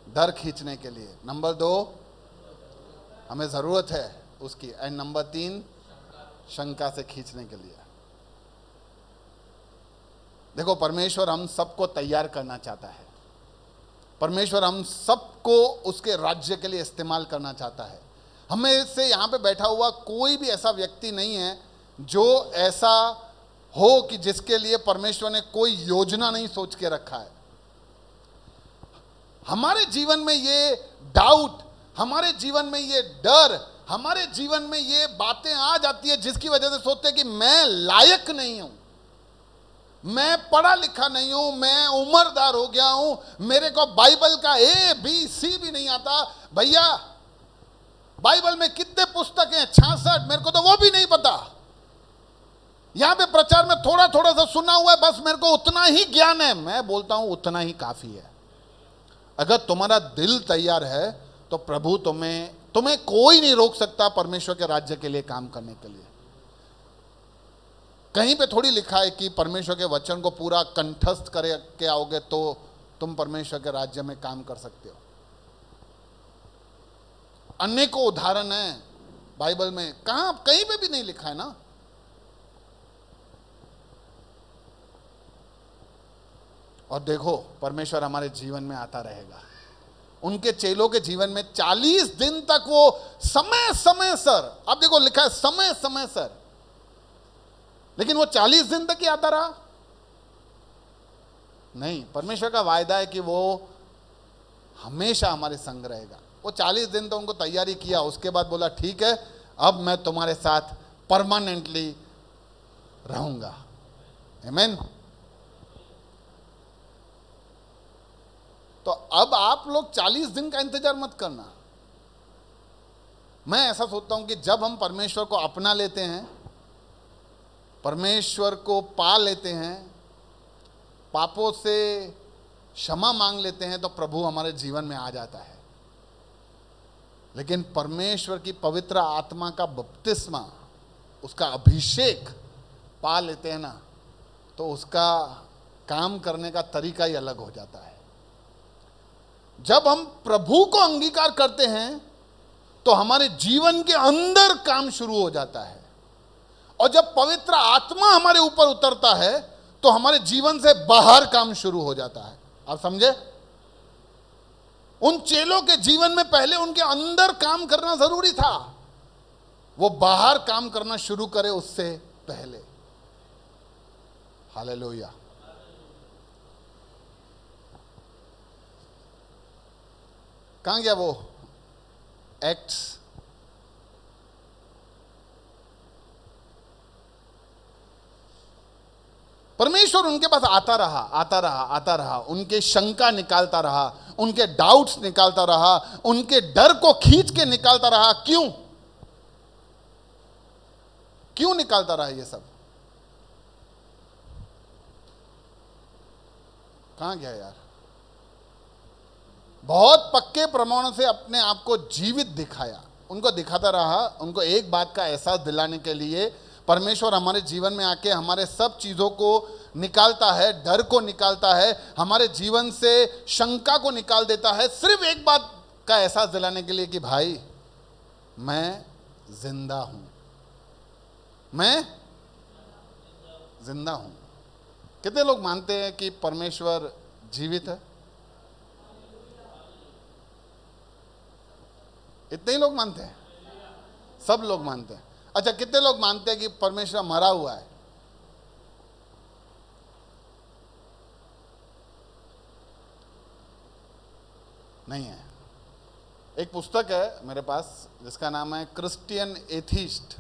डर खींचने के लिए। नंबर 2, हमें जरूरत है उसकी। एंड नंबर 3, शंका से खींचने के लिए। देखो, परमेश्वर हम सबको तैयार करना चाहता है। परमेश्वर हम सबको उसके राज्य के लिए इस्तेमाल करना चाहता है। हमें से यहाँ पे बैठा हुआ कोई भी ऐसा व्यक्ति नहीं है जो ऐसा हो कि जिसके लिए परमेश्वर ने कोई योजना नहीं सोच के रखा है। हमारे जीवन में ये डाउट, हमारे जीवन में ये डर, हमारे जीवन में ये बातें आ जाती है जिसकी वजह से सोचते हैं कि मैं लायक नहीं हूं, मैं पढ़ा लिखा नहीं हूं, मैं उम्रदार हो गया हूं, मेरे को बाइबल का ABC भी नहीं आता। भैया, बाइबल में कितने पुस्तक हैं? 66। मेरे को तो वो भी नहीं पता। यहां पे प्रचार में थोड़ा थोड़ा सा सुना हुआ है, बस मेरे को उतना ही ज्ञान है। मैं बोलता हूं उतना ही काफी है। अगर तुम्हारा दिल तैयार है तो प्रभु तुम्हें कोई नहीं रोक सकता परमेश्वर के राज्य के लिए काम करने के लिए। कहीं पे थोड़ी लिखा है कि परमेश्वर के वचन को पूरा कंठस्थ करके आओगे तो तुम परमेश्वर के राज्य में काम कर सकते हो। अनेकों उदाहरण है बाइबल में, कहां कहीं पे भी नहीं लिखा है ना। और देखो, परमेश्वर हमारे जीवन में आता रहेगा। उनके चेलों के जीवन में 40 दिन तक वो समय समय सर, अब देखो लिखा है समय समय सर, लेकिन वो 40 दिन तक ही आता रहा नहीं। परमेश्वर का वायदा है कि वो हमेशा हमारे संग रहेगा। वो 40 दिन तो उनको तैयारी किया, उसके बाद बोला ठीक है, अब मैं तुम्हारे साथ परमानेंटली रहूंगा। आमीन। तो अब आप लोग 40 दिन का इंतजार मत करना। मैं ऐसा सोचता हूं कि जब हम परमेश्वर को अपना लेते हैं, परमेश्वर को पा लेते हैं, पापों से क्षमा मांग लेते हैं तो प्रभु हमारे जीवन में आ जाता है। लेकिन परमेश्वर की पवित्र आत्मा का बपतिस्मा, उसका अभिषेक पा लेते हैं ना, तो उसका काम करने का तरीका ही अलग हो जाता है। जब हम प्रभु को अंगीकार करते हैं तो हमारे जीवन के अंदर काम शुरू हो जाता है, और जब पवित्र आत्मा हमारे ऊपर उतरता है तो हमारे जीवन से बाहर काम शुरू हो जाता है। आप समझे? उन चेलों के जीवन में पहले उनके अंदर काम करना जरूरी था, वो बाहर काम करना शुरू करे उससे पहले। हालेलुया। कहां गया वो एक्ट्स? परमेश्वर उनके पास आता रहा, उनके शंका निकालता रहा, उनके डाउट्स निकालता रहा, उनके डर को खींच के निकालता रहा। क्यों निकालता रहा ये सब? कहां गया यार? बहुत पक्के प्रमाणों से अपने आप को जीवित दिखाया, उनको दिखाता रहा। उनको एक बात का एहसास दिलाने के लिए परमेश्वर हमारे जीवन में आके हमारे सब चीज़ों को निकालता है, डर को निकालता है, हमारे जीवन से शंका को निकाल देता है, सिर्फ एक बात का एहसास दिलाने के लिए कि भाई मैं जिंदा हूं, मैं जिंदा हूं। कितने लोग मानते हैं कि परमेश्वर जीवित है? इतने ही लोग मानते हैं? सब लोग मानते हैं। अच्छा, कितने लोग मानते हैं कि परमेश्वर मरा हुआ है? नहीं है। एक पुस्तक है मेरे पास जिसका नाम है क्रिश्चियन एथिस्ट,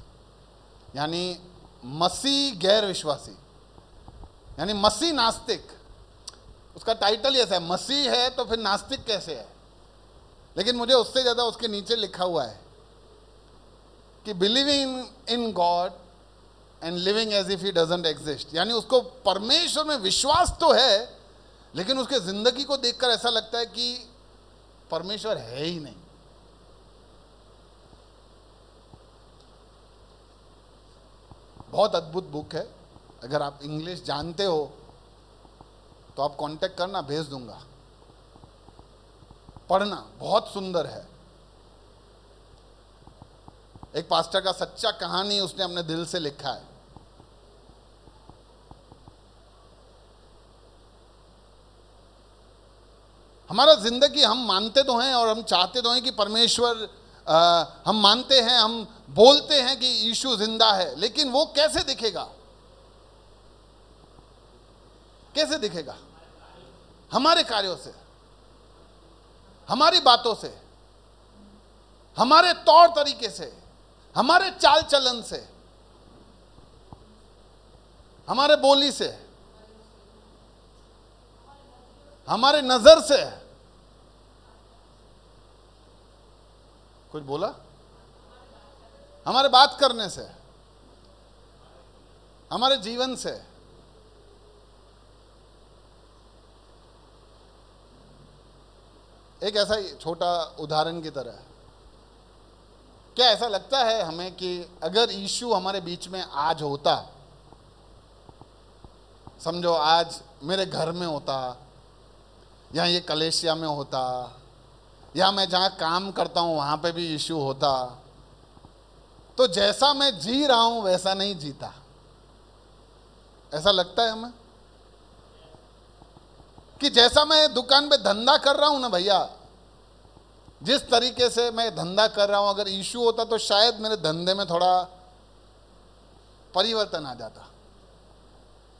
यानी मसीह गैर विश्वासी, यानी मसीह नास्तिक। उसका टाइटल ही ऐसा है, मसीह है तो फिर नास्तिक कैसे है? लेकिन मुझे उससे ज्यादा उसके नीचे लिखा हुआ है कि believing in God and living as if he doesn't exist. यानी उसको परमेश्वर में विश्वास तो है, लेकिन उसके जिंदगी को देखकर ऐसा लगता है कि परमेश्वर है ही नहीं। बहुत अद्भुत बुक है। अगर आप इंग्लिश जानते हो तो आप कांटेक्ट करना, भेज दूंगा, पढ़ना, बहुत सुंदर है। एक पास्टर का सच्चा कहानी उसने अपने दिल से लिखा है। हमारा जिंदगी, हम मानते तो हैं और हम चाहते तो हैं कि परमेश्वर, हम मानते हैं, हम बोलते हैं कि यीशु जिंदा है, लेकिन वो कैसे दिखेगा? कैसे दिखेगा? हमारे कार्यों से, हमारी बातों से, हमारे तौर तरीके से, हमारे चाल चलन से, हमारे बोली से, हमारे नजर से। कुछ बोला? हमारे बात करने से, हमारे जीवन से। एक ऐसा ही छोटा उदाहरण की तरह, क्या ऐसा लगता है हमें कि अगर यीशु हमारे बीच में आज होता, समझो आज मेरे घर में होता, या ये कलेशिया में होता, या मैं जहाँ काम करता हूँ वहाँ पे भी यीशु होता, तो जैसा मैं जी रहा हूँ वैसा नहीं जीता? ऐसा लगता है हमें कि जैसा मैं दुकान पे धंधा कर रहा हूँ ना भैया, जिस तरीके से मैं धंधा कर रहा हूँ, अगर यीशु होता तो शायद मेरे धंधे में थोड़ा परिवर्तन आ जाता।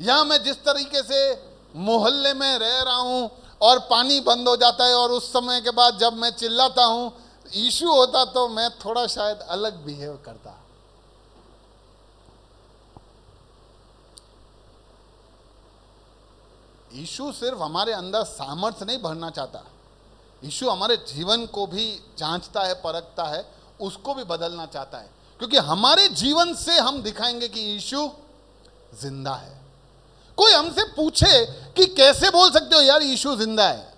या मैं जिस तरीके से मोहल्ले में रह रहा हूँ और पानी बंद हो जाता है और उस समय के बाद जब मैं चिल्लाता हूँ, यीशु होता तो मैं थोड़ा शायद अलग बिहेव करता। यीशु सिर्फ हमारे अंदर सामर्थ्य नहीं भरना चाहता, यीशु हमारे जीवन को भी जांचता है, परखता है, उसको भी बदलना चाहता है, क्योंकि हमारे जीवन से हम दिखाएंगे कि यीशु जिंदा है। कोई हमसे पूछे कि कैसे बोल सकते हो यार यीशु जिंदा है,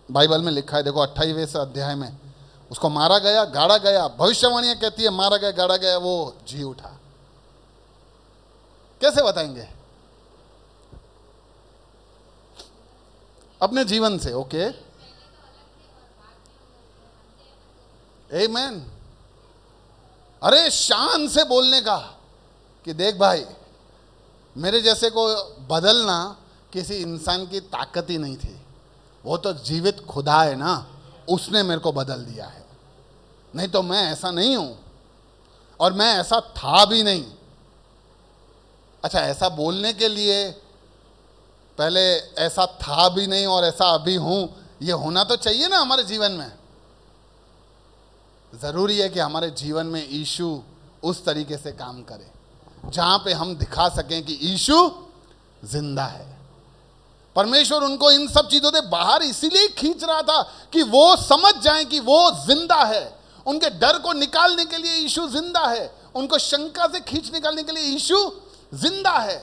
बाइबल में लिखा है, देखो 28वें अध्याय में, उसको मारा गया, गाड़ा गया, भविष्यवाणियां कहती है मारा गया, गाड़ा गया, वो जी उठा। कैसे बताएंगे? अपने जीवन से। ओके, आमीन। अरे शान से बोलने का कि देख भाई, मेरे जैसे को बदलना किसी इंसान की ताकत ही नहीं थी, वो तो जीवित खुदा है ना, उसने मेरे को बदल दिया है, नहीं तो मैं ऐसा नहीं हूं और मैं ऐसा था भी नहीं। अच्छा, ऐसा बोलने के लिए पहले ऐसा था भी नहीं और ऐसा अभी हूं, ये होना तो चाहिए ना हमारे जीवन में। जरूरी है कि हमारे जीवन में यीशु उस तरीके से काम करे जहां पे हम दिखा सकें कि यीशु जिंदा है। परमेश्वर उनको इन सब चीजों से बाहर इसीलिए खींच रहा था कि वो समझ जाएं कि वो जिंदा है। उनके डर को निकालने के लिए यीशु जिंदा है, उनको शंका से खींच निकालने के लिए यीशु जिंदा है।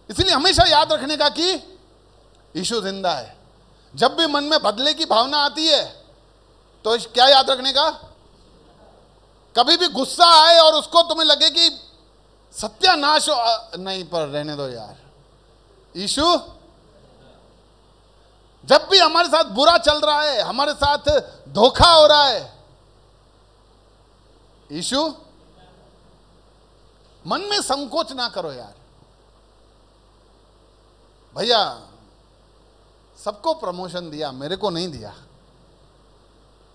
इसलिए हमेशा याद रखने का कि यीशु जिंदा है। जब भी मन में बदले की भावना आती है तो क्या याद रखने का? कभी भी गुस्सा आए और उसको तुम्हें लगे कि सत्यानाश हो, नहीं, पर रहने दो यार, यीशु। जब भी हमारे साथ बुरा चल रहा है, हमारे साथ धोखा हो रहा है, यीशु। मन में संकोच ना करो यार। भैया सबको प्रमोशन दिया, मेरे को नहीं दिया,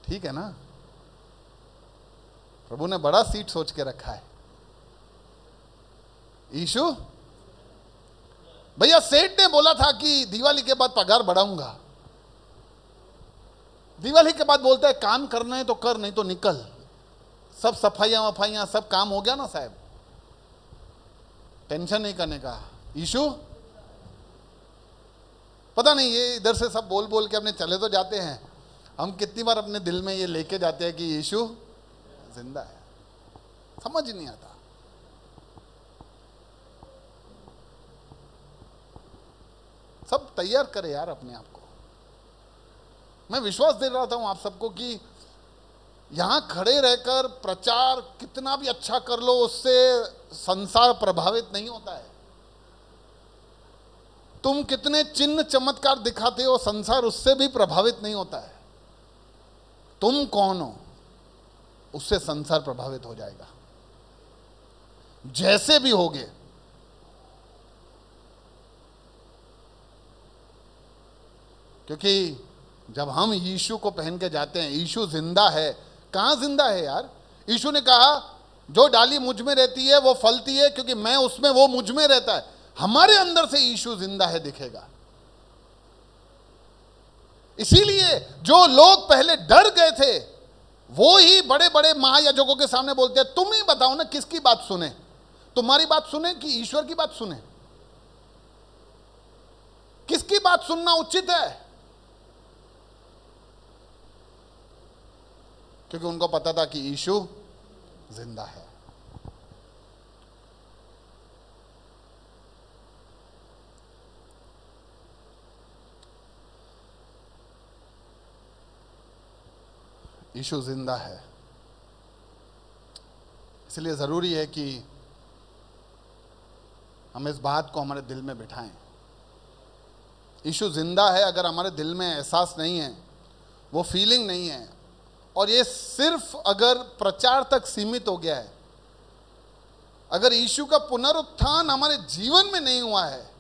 ठीक है ना? प्रभु ने बड़ा सीट सोच के रखा है। यीशु भैया, सेठ ने बोला था कि दिवाली के बाद पगार बढ़ाऊंगा। दिवाली के बाद बोलता है काम करना है तो कर, नहीं तो निकल। सब सफाइयां वफाइयां सब काम हो गया ना साहब, टेंशन नहीं करने का। यीशु पता नहीं, ये इधर से सब बोल बोल के अपने चले तो जाते हैं, हम कितनी बार अपने दिल में ये लेके जाते हैं कि यीशु जिंदा है। समझ नहीं आता। सब तैयार करे यार अपने आप को। मैं विश्वास दे रहा था आप सबको कि यहां खड़े रहकर प्रचार कितना भी अच्छा कर लो, उससे संसार प्रभावित नहीं होता है। तुम कितने चिन्ह चमत्कार दिखाते हो, संसार उससे भी प्रभावित नहीं होता है। तुम कौन हो, उससे संसार प्रभावित हो जाएगा, जैसे भी होगे। क्योंकि जब हम यीशु को पहन के जाते हैं, यीशु जिंदा है। कहां जिंदा है यार? यीशु ने कहा जो डाली मुझ में रहती है वो फलती है, क्योंकि मैं उसमें, वो मुझ में रहता है। हमारे अंदर से यीशु जिंदा है दिखेगा। इसीलिए जो लोग पहले डर गए थे, वो ही बड़े बड़े महायाजकों के सामने बोलते हैं तुम ही बताओ ना किसकी बात सुने, तुम्हारी बात सुने कि ईश्वर की बात सुने? किसकी बात सुनना उचित है? क्योंकि उनको पता था कि यीशु जिंदा है। यीशु जिंदा है। इसलिए जरूरी है कि हम इस बात को हमारे दिल में बिठाएं। यीशु जिंदा है अगर हमारे दिल में एहसास नहीं है, वो फीलिंग नहीं है, और ये सिर्फ अगर प्रचार तक सीमित हो गया है, अगर यीशु का पुनरुत्थान हमारे जीवन में नहीं हुआ है,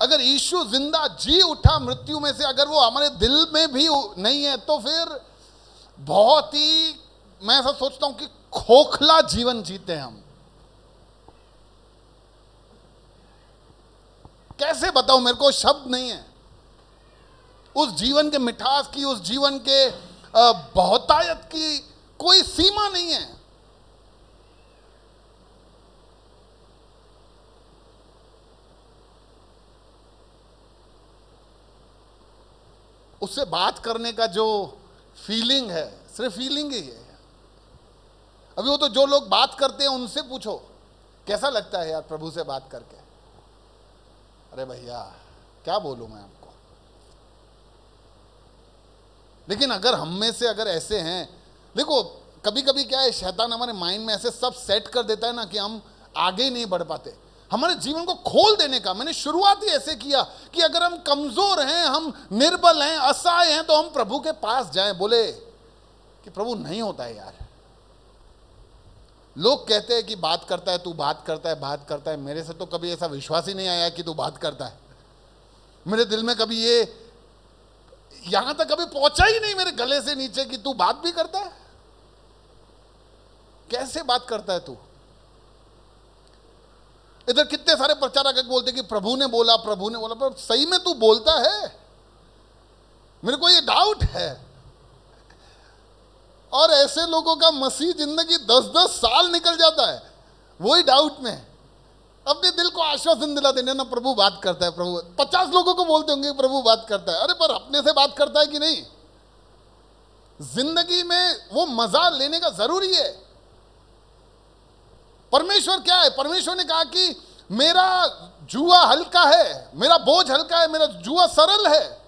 अगर यीशु जिंदा जी उठा मृत्यु में से, अगर वो हमारे दिल में भी नहीं है, तो फिर बहुत ही, मैं ऐसा सोचता हूं कि खोखला जीवन जीते हैं हम। कैसे बताऊं, मेरे को शब्द नहीं है उस जीवन के मिठास की, उस जीवन के बहुतायत की कोई सीमा नहीं है। उससे बात करने का जो फीलिंग है, सिर्फ फीलिंग ही है। अभी वो तो जो लोग बात करते हैं उनसे पूछो कैसा लगता है यार प्रभु से बात करके। अरे भैया क्या बोलूं मैं आपको। लेकिन अगर हम में से अगर ऐसे हैं, देखो कभी कभी क्या है, शैतान हमारे माइंड में ऐसे सब सेट कर देता है ना कि हम आगे ही नहीं बढ़ पाते। हमारे जीवन को खोल देने का मैंने शुरुआत ही ऐसे किया कि अगर हम कमजोर हैं, हम निर्बल हैं, असहाय हैं, तो हम प्रभु के पास जाएं। बोले कि प्रभु नहीं होता है यार। लोग कहते हैं कि बात करता है, तू बात करता है, बात करता है। मेरे से तो कभी ऐसा विश्वास ही नहीं आया कि तू बात करता है। मेरे दिल में कभी ये यहां तक कभी पहुंचा ही नहीं मेरे गले से नीचे कि तू बात भी करता है। कैसे बात करता है तू? इधर कितने सारे प्रचारक बोलते कि प्रभु ने बोला, प्रभु ने बोला, पर सही में तू बोलता है? मेरे को ये डाउट है। और ऐसे लोगों का मसीह जिंदगी 10-10 साल निकल जाता है वही डाउट में। अपने दिल को आश्वासन दिला देने ना, प्रभु बात करता है, प्रभु 50 लोगों को बोलते होंगे प्रभु बात करता है। अरे पर अपने से बात करता है कि नहीं? जिंदगी में वो मजा लेने का जरूरी है। परमेश्वर क्या है? परमेश्वर ने कहा कि मेरा जुआ हल्का है, मेरा बोझ हल्का है, मेरा जुआ सरल है।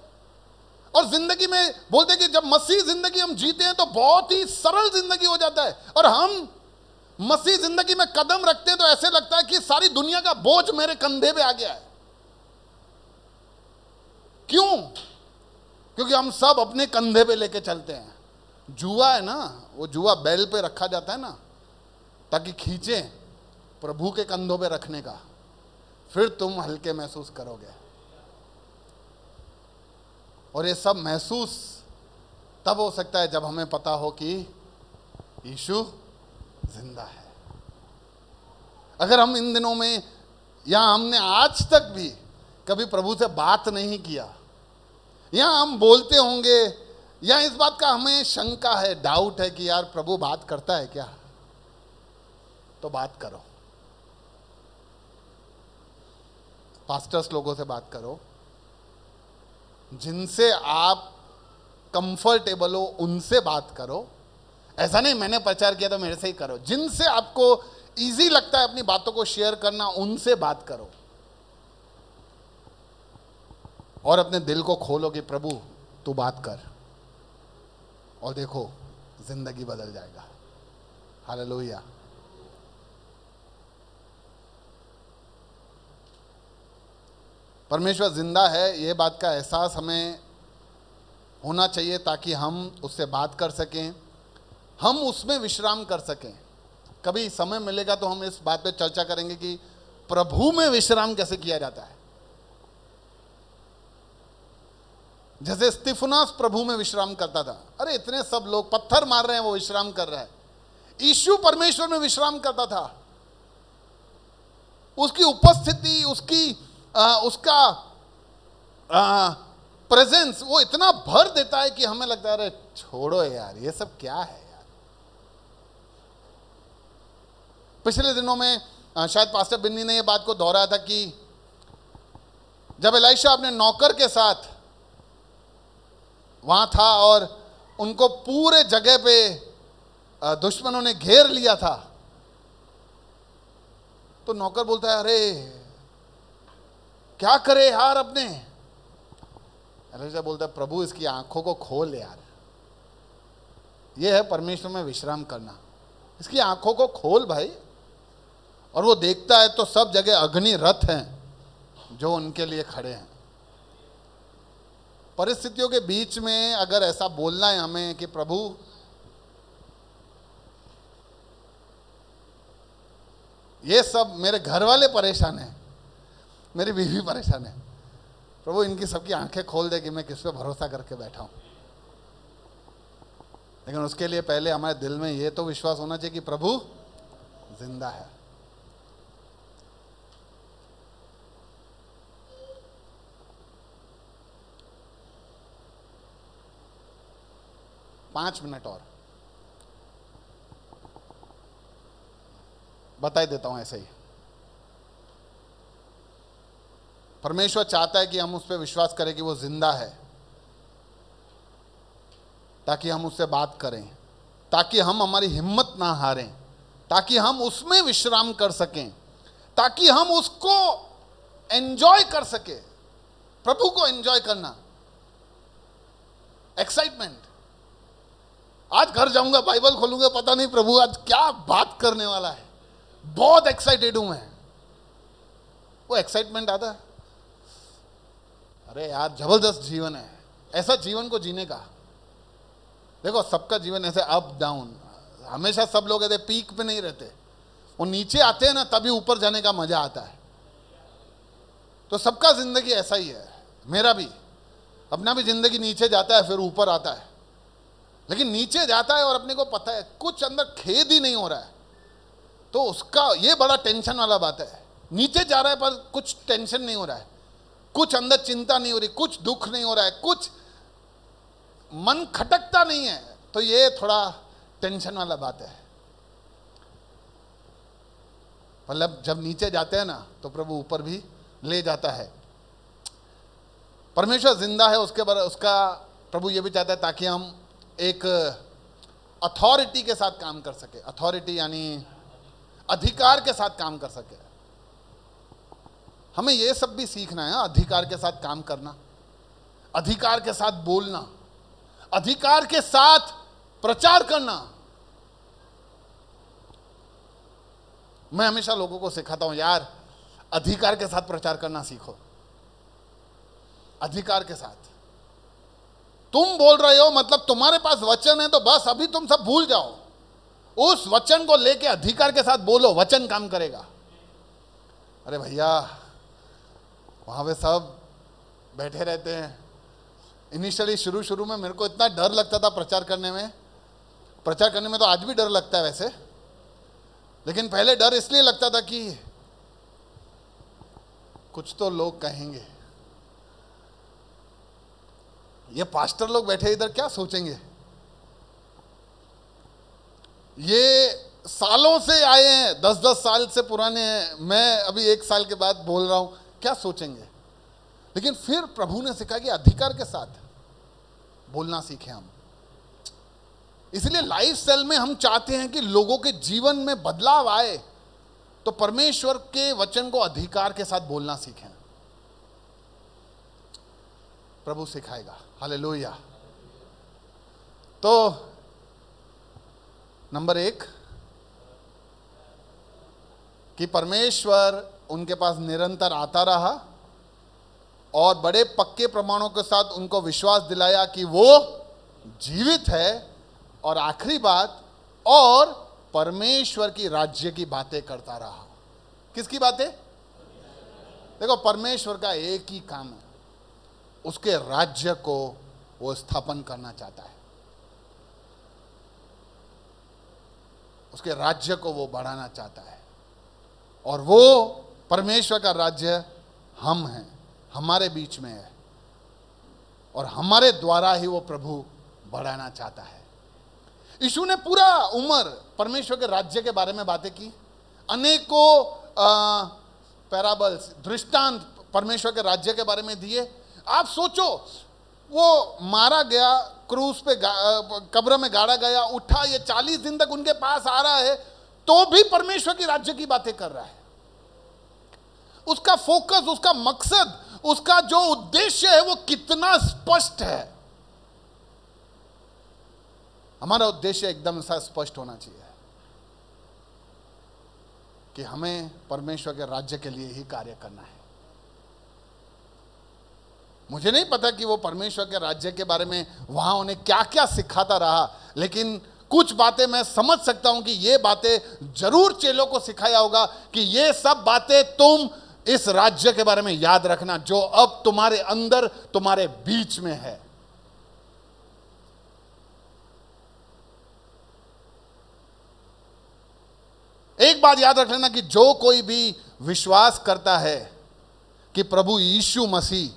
और जिंदगी में बोलते कि जब मसीह जिंदगी हम जीते हैं तो बहुत ही सरल जिंदगी हो जाता है। और हम मसीह जिंदगी में कदम रखते हैं तो ऐसे लगता है कि सारी दुनिया का बोझ मेरे कंधे पे आ गया है। क्यों? क्योंकि हम सब अपने कंधे पे लेके चलते हैं। जुआ है ना, वो जुआ बैल पे रखा जाता है ना ताकि खींचे, प्रभु के कंधों पे रखने का, फिर तुम हल्के महसूस करोगे। और ये सब महसूस तब हो सकता है जब हमें पता हो कि यीशु जिंदा है। अगर हम इन दिनों में या हमने आज तक भी कभी प्रभु से बात नहीं किया, या हम बोलते होंगे, या इस बात का हमें शंका है, डाउट है कि यार प्रभु बात करता है क्या, तो बात करो। पास्टर्स लोगों से बात करो, जिनसे आप कंफर्टेबल हो उनसे बात करो। ऐसा नहीं मैंने प्रचार किया तो मेरे से ही करो। जिनसे आपको इजी लगता है अपनी बातों को शेयर करना, उनसे बात करो। और अपने दिल को खोलो कि प्रभु तू बात कर, और देखो जिंदगी बदल जाएगा। हालेलुया। परमेश्वर जिंदा है, ये बात का एहसास हमें होना चाहिए ताकि हम उससे बात कर सकें, हम उसमें विश्राम कर सकें। कभी समय मिलेगा तो हम इस बात पे चर्चा करेंगे कि प्रभु में विश्राम कैसे किया जाता है। जैसे स्तिफनास प्रभु में विश्राम करता था। अरे इतने सब लोग पत्थर मार रहे हैं, वो विश्राम कर रहा है। यीशु परमेश्वर में विश्राम करता था। उसकी उपस्थिति, उसका प्रेजेंस वो इतना भर देता है कि हमें लगता है अरे छोड़ो यार ये सब क्या है यार। पिछले दिनों में शायद पास्टर बिन्नी ने ये बात को दोहराया था कि जब एलीशा अपने नौकर के साथ वहां था और उनको पूरे जगह पे दुश्मनों ने घेर लिया था, तो नौकर बोलता है अरे क्या करे यार अपने। एलीशा बोलता है प्रभु इसकी आंखों को खोल यार। ये है परमेश्वर में विश्राम करना। इसकी आंखों को खोल भाई। और वो देखता है तो सब जगह अग्नि रथ हैं जो उनके लिए खड़े हैं। परिस्थितियों के बीच में अगर ऐसा बोलना है हमें कि प्रभु ये सब मेरे घर वाले परेशान हैं, मेरी बीवी परेशान है, प्रभु इनकी सबकी आंखें खोल दे कि मैं किस पे भरोसा करके बैठा हूं। लेकिन उसके लिए पहले हमारे दिल में ये तो विश्वास होना चाहिए कि प्रभु जिंदा है। पांच मिनट और बता ही देता हूं ऐसे ही। परमेश्वर चाहता है कि हम उस पर विश्वास करें कि वो जिंदा है, ताकि हम उससे बात करें। ताकि हम हमारी हिम्मत ना हारें, ताकि हम उसमें विश्राम कर सकें, ताकि हम उसको एंजॉय कर सके। प्रभु को एंजॉय करना, एक्साइटमेंट। आज घर जाऊंगा, बाइबल खोलूंगा, पता नहीं प्रभु आज क्या बात करने वाला है, बहुत एक्साइटेड हूं मैं। वो एक्साइटमेंट आता है, अरे यार जबरदस्त जीवन है, ऐसा जीवन को जीने का। देखो सबका जीवन ऐसे अप डाउन, हमेशा सब लोग ऐसे पीक पे नहीं रहते, वो नीचे आते हैं ना, तभी ऊपर जाने का मजा आता है। तो सबका जिंदगी ऐसा ही है, मेरा भी, अपना भी जिंदगी नीचे जाता है फिर ऊपर आता है। लेकिन नीचे जाता है और अपने को पता है कुछ अंदर खेद ही नहीं हो रहा है, तो उसका ये बड़ा टेंशन वाला बात है। नीचे जा रहा है पर कुछ टेंशन नहीं हो रहा है, कुछ अंदर चिंता नहीं हो रही, कुछ दुख नहीं हो रहा है, कुछ मन खटकता नहीं है, तो ये थोड़ा टेंशन वाला बात है। मतलब जब नीचे जाते हैं ना तो प्रभु ऊपर भी ले जाता है। परमेश्वर जिंदा है, उसका प्रभु ये भी चाहता है ताकि हम एक अथॉरिटी के साथ काम कर सके। अथॉरिटी यानी अधिकार के साथ काम कर सके। हमें ये सब भी सीखना है, अधिकार के साथ काम करना, अधिकार के साथ बोलना, अधिकार के साथ प्रचार करना। मैं हमेशा लोगों को सिखाता हूं, यार अधिकार के साथ प्रचार करना सीखो। अधिकार के साथ तुम बोल रहे हो, मतलब तुम्हारे पास वचन है, तो बस अभी तुम सब भूल जाओ, उस वचन को लेके अधिकार के साथ बोलो, वचन काम करेगा। अरे भैया वहां पे सब बैठे रहते हैं। इनिशियली शुरू में मेरे को इतना डर लगता था प्रचार करने में तो आज भी डर लगता है वैसे, लेकिन पहले डर इसलिए लगता था कि कुछ तो लोग कहेंगे, ये पास्टर लोग बैठे इधर क्या सोचेंगे, ये सालों से आए हैं, 10-10 साल से पुराने हैं, मैं अभी 1 साल के बाद बोल रहा हूं, क्या सोचेंगे। लेकिन फिर प्रभु ने सिखाया कि अधिकार के साथ बोलना सीखें हम। इसलिए लाइफ स्टाइल में हम चाहते हैं कि लोगों के जीवन में बदलाव आए, तो परमेश्वर के वचन को अधिकार के साथ बोलना सीखें। प्रभु सिखाएगा, हालेलुया। तो नंबर 1 कि परमेश्वर उनके पास निरंतर आता रहा और बड़े पक्के प्रमाणों के साथ उनको विश्वास दिलाया कि वो जीवित है। और आखिरी बात, और परमेश्वर की राज्य की बातें करता रहा। किसकी बातें? देखो परमेश्वर का एक ही काम है, उसके राज्य को वो स्थापन करना चाहता है, उसके राज्य को वो बढ़ाना चाहता है। और वो परमेश्वर का राज्य हम हैं, हमारे बीच में है, और हमारे द्वारा ही वो प्रभु बढ़ाना चाहता है। यीशु ने पूरा उम्र परमेश्वर के राज्य के बारे में बातें की, अनेकों पैराबल्स, दृष्टांत परमेश्वर के राज्य के बारे में दिए। आप सोचो, वो मारा गया, क्रूस पे कब्र में गाड़ा गया, उठा, ये 40 दिन तक उनके पास आ रहा है, तो भी परमेश्वर की राज्य की बातें कर रहा है। उसका फोकस, उसका मकसद, उसका जो उद्देश्य है वो कितना स्पष्ट है। हमारा उद्देश्य एकदम सा स्पष्ट होना चाहिए कि हमें परमेश्वर के राज्य के लिए ही कार्य करना है। मुझे नहीं पता कि वो परमेश्वर के राज्य के बारे में वहां उन्हें क्या क्या सिखाता रहा, लेकिन कुछ बातें मैं समझ सकता हूं कि ये बातें जरूर चेलों को सिखाया होगा कि ये सब बातें तुम इस राज्य के बारे में याद रखना जो अब तुम्हारे अंदर, तुम्हारे बीच में है। एक बात याद रख लेना कि जो कोई भी विश्वास करता है कि प्रभु यीशु मसीह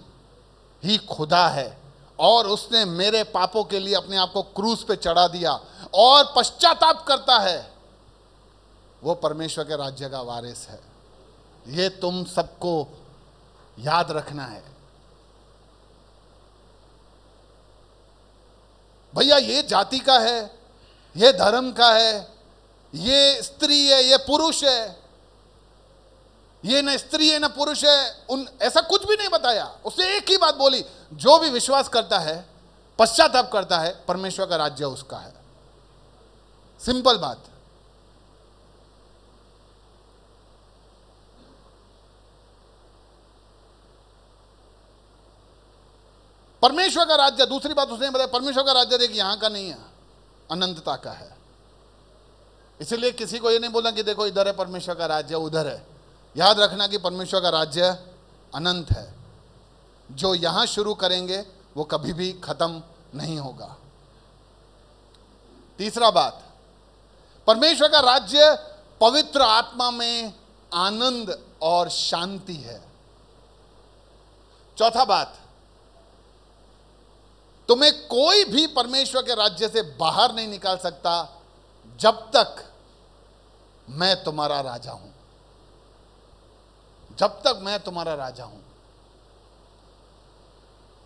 ही खुदा है और उसने मेरे पापों के लिए अपने आप को क्रूस पे चढ़ा दिया और पश्चाताप करता है, वो परमेश्वर के राज्य का वारिस है। ये तुम सबको याद रखना है। भैया ये जाति का है, ये धर्म का है, ये स्त्री है, ये पुरुष है, ये न स्त्री है न पुरुष है, ऐसा कुछ भी नहीं बताया। उसने एक ही बात बोली, जो भी विश्वास करता है, पश्चाताप करता है, परमेश्वर का राज्य उसका है। सिंपल बात। परमेश्वर का राज्य, दूसरी बात उसने बताया, परमेश्वर का राज्य देखिए यहां का नहीं है, अनंतता का है। इसलिए किसी को ये नहीं बोलना कि देखो इधर है परमेश्वर का राज्य, उधर है। याद रखना कि परमेश्वर का राज्य अनंत है। जो यहां शुरू करेंगे वो कभी भी खत्म नहीं होगा। तीसरा बात, परमेश्वर का राज्य पवित्र आत्मा में आनंद और शांति है। चौथा बात, तुम्हें कोई भी परमेश्वर के राज्य से बाहर नहीं निकाल सकता जब तक मैं तुम्हारा राजा हूं। जब तक मैं तुम्हारा राजा हूं,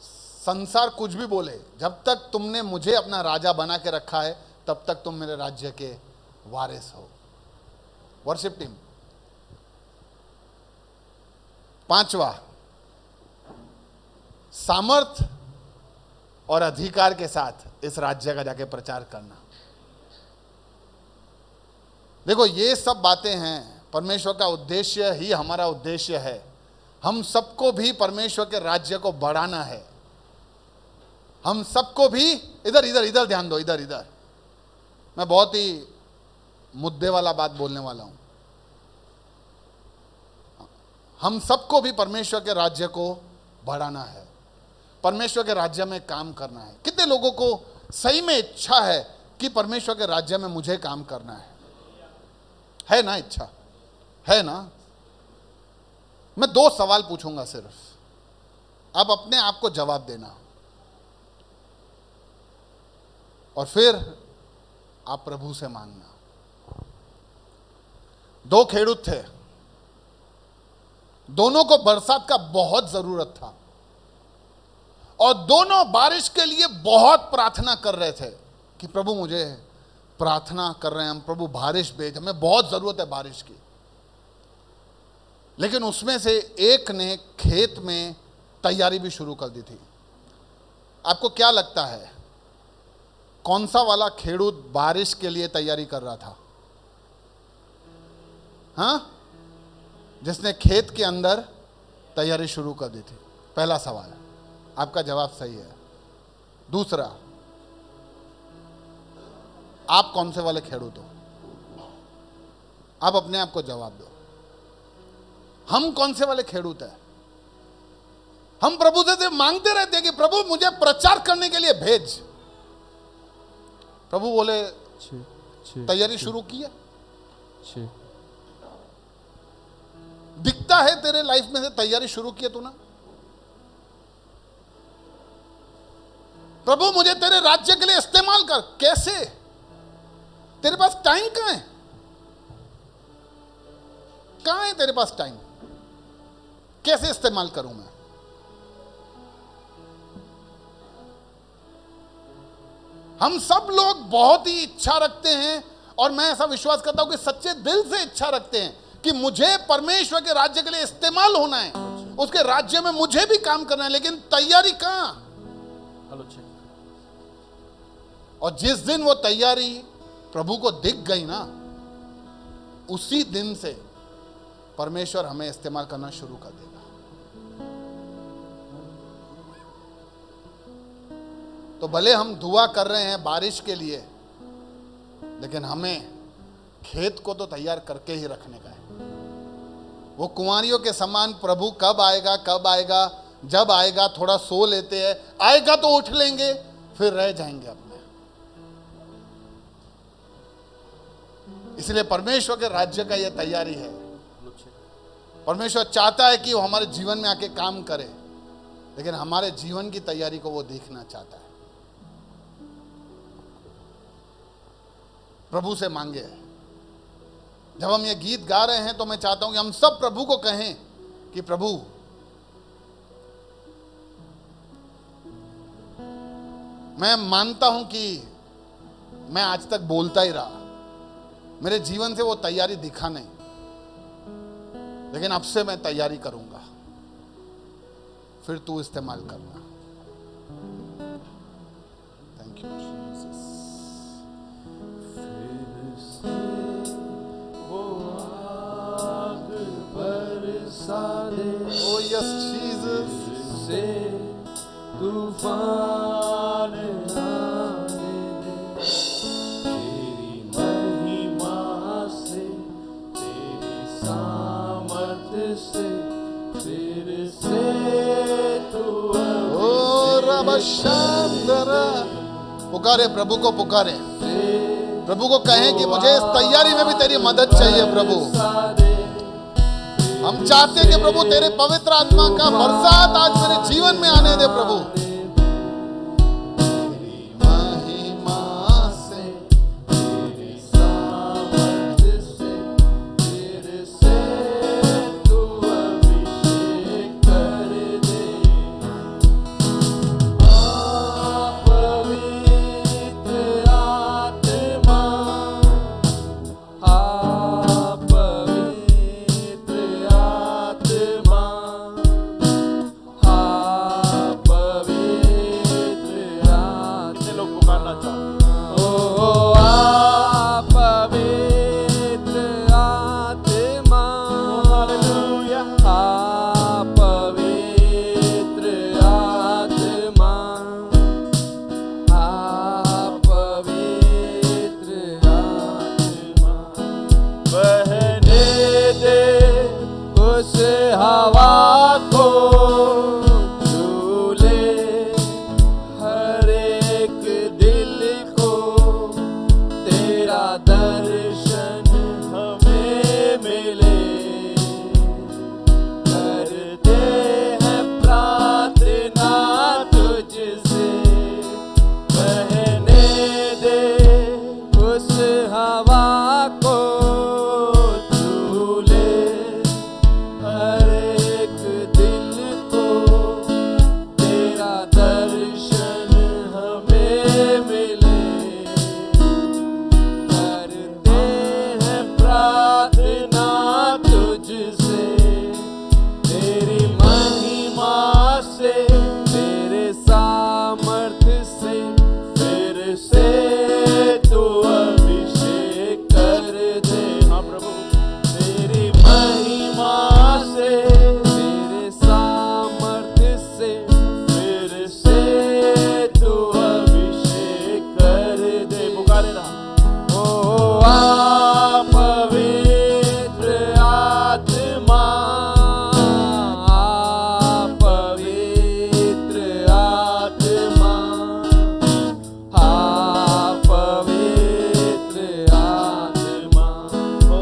संसार कुछ भी बोले, जब तक तुमने मुझे अपना राजा बना के रखा है तब तक तुम मेरे राज्य के वारिस हो। Worship team. पांचवा, सामर्थ और अधिकार के साथ इस राज्य का जाके प्रचार करना। देखो ये सब बातें हैं, परमेश्वर का उद्देश्य ही हमारा उद्देश्य है। हम सबको भी परमेश्वर के राज्य को बढ़ाना है। हम सबको भी, इधर इधर इधर ध्यान दो, इधर इधर, मैं बहुत ही मुद्दे वाला बात बोलने वाला हूं। हम सबको भी परमेश्वर के राज्य को बढ़ाना है, परमेश्वर के राज्य में काम करना है। कितने लोगों को सही में इच्छा है कि परमेश्वर के राज्य में मुझे काम करना है ना? इच्छा है ना? मैं 2 सवाल पूछूंगा सिर्फ, आप अपने आप को जवाब देना और फिर आप प्रभु से मांगना। 2 खेडूत थे, दोनों को बरसात का बहुत जरूरत था और दोनों बारिश के लिए बहुत प्रार्थना कर रहे थे कि प्रभु, मुझे प्रार्थना कर रहे हैं हम, प्रभु बारिश भेज, हमें बहुत जरूरत है बारिश की। लेकिन उसमें से एक ने खेत में तैयारी भी शुरू कर दी थी। आपको क्या लगता है कौन सा वाला खेडूत बारिश के लिए तैयारी कर रहा था? हाँ, जिसने खेत के अंदर तैयारी शुरू कर दी थी। पहला सवाल, आपका जवाब सही है। दूसरा, आप कौन से वाले खेडूत हो? आप अपने आप को जवाब दो। हम कौन से वाले खेडूत हैं? हम प्रभु से मांगते रहते हैं कि प्रभु मुझे प्रचार करने के लिए भेज। प्रभु बोले तैयारी शुरू की है, दिखता है तेरे लाइफ में से तैयारी शुरू की है तूने। प्रभु मुझे तेरे राज्य के लिए इस्तेमाल कर। कैसे? तेरे पास टाइम कहां है? कहां है तेरे पास टाइम? कैसे इस्तेमाल करूं मैं? हम सब लोग बहुत ही इच्छा रखते हैं और मैं ऐसा विश्वास करता हूं कि सच्चे दिल से इच्छा रखते हैं कि मुझे परमेश्वर के राज्य के लिए इस्तेमाल होना है, उसके राज्य में मुझे भी काम करना है। लेकिन तैयारी कहां? और जिस दिन वो तैयारी प्रभु को दिख गई ना, उसी दिन से परमेश्वर हमें इस्तेमाल करना शुरू कर देगा। तो भले हम दुआ कर रहे हैं बारिश के लिए, लेकिन हमें खेत को तो तैयार करके ही रखने का है। वो कुंवारियों के समान प्रभु कब आएगा कब आएगा, जब आएगा थोड़ा सो लेते हैं, आएगा तो उठ लेंगे, फिर रह जाएंगे अपने। इसलिए परमेश्वर के राज्य का यह तैयारी है। परमेश्वर चाहता है कि वो हमारे जीवन में आके काम करे, लेकिन हमारे जीवन की तैयारी को वो देखना चाहता है। प्रभु से मांगे। जब हम ये गीत गा रहे हैं तो मैं चाहता हूं कि हम सब प्रभु को कहें कि प्रभु मैं मानता हूं कि मैं आज तक बोलता ही रहा, मेरे जीवन से वो तैयारी दिखा नहीं, लेकिन अब से मैं तैयारी करूंगा, फिर तू इस्तेमाल करना। Thank you Jesus. Oh yes, Jesus.
से तूफान आने दे, तेरी महिमा से, तेरी सामर्थ से, फिर से तू
ओ रब शांदरा, पुकारे प्रभु को, पुकारे प्रभु को, कहें कि मुझे इस तैयारी में भी तेरी मदद चाहिए प्रभु। हम चाहते हैं कि प्रभु तेरे पवित्र आत्मा का बरसात आज मेरे जीवन में आने दे प्रभु। तेरी महिमा से,
तेरी सामर्थ से, फिर से तू अभिषेक कर दे। पवित्र आत्मा, हवा को झूले हर एक दिल को, तेरा दर्शन हमें मिले। करते हैं प्रार्थना तुझसे, बहने दे उस हवा को झूले हर एक दिल को, तेरा दर्शन हमें मिले। करते हैं प्रार्थना तुझसे, तेरी महिमा से, तेरे सामर्थ्य से, फिर से तू अभिषेक कर दे। हाँ प्रभु, तेरी महिमा से, तेरे सामर्थ्य से, फिर से तू अभिषेक कर दे। पुकारे ना, ओ पवित्र आत्मा, पवित्र आत्मा, पवित्र आत्मा, हो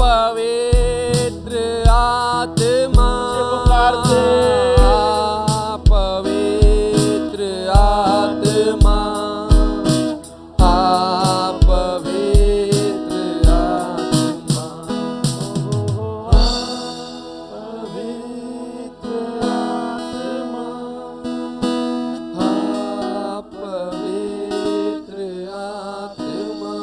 पवित्र आत्मा, पुकारते पवित्र आत्मा, पवित्र आत्मा, पवित्र आत्मा, पवित्र आत्मा,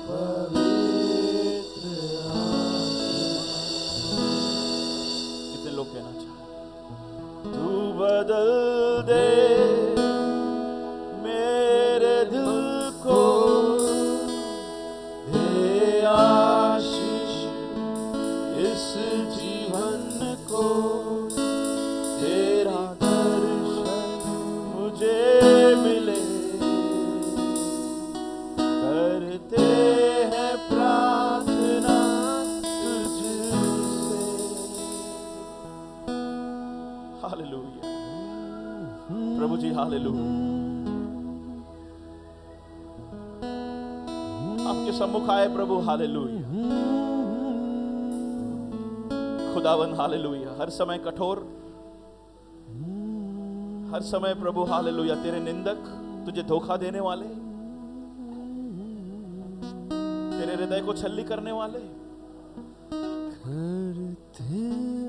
पवित्र आत्मा। कितने लोग कहना चाहते, तू बदल दे मेरे दिल को, दे आशीष इस जीवन को, तेरा दर्शन मुझे मिले। करते हैं प्रार्थना तुझसे। हालेलुया प्रभु जी, हालेलुया। आपके सम्मुख आए प्रभु, हालेलुया। खुदावन, हालेलुया। हर समय कठोर, हर समय प्रभु, हालेलुया, तेरे निंदक, तुझे धोखा देने वाले, तेरे हृदय को छल्ली करने वाले,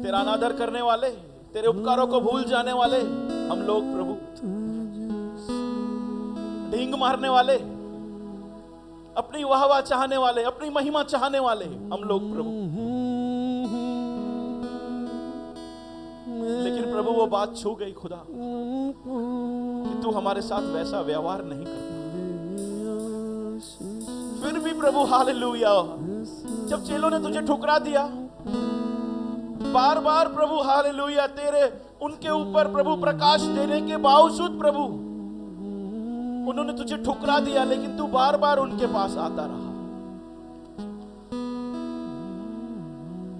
तेरा अनादर करने वाले, तेरे उपकारों को भूल जाने वाले हम लोग प्रभु, ढींग मारने वाले, अपनी वाहवाह चाहने वाले, अपनी महिमा चाहने वाले हम लोग प्रभु। लेकिन प्रभु वो बात छू गई खुदा कि तू हमारे साथ वैसा व्यवहार नहीं करता। फिर भी प्रभु हालेलुया, जब चेलों ने तुझे ठुकरा दिया, बार बार प्रभु हालेलुया तेरे उनके ऊपर प्रभु प्रकाश देने के बावजूद प्रभु उन्होंने तुझे ठुकरा दिया, लेकिन तू बार बार उनके पास आता रहा,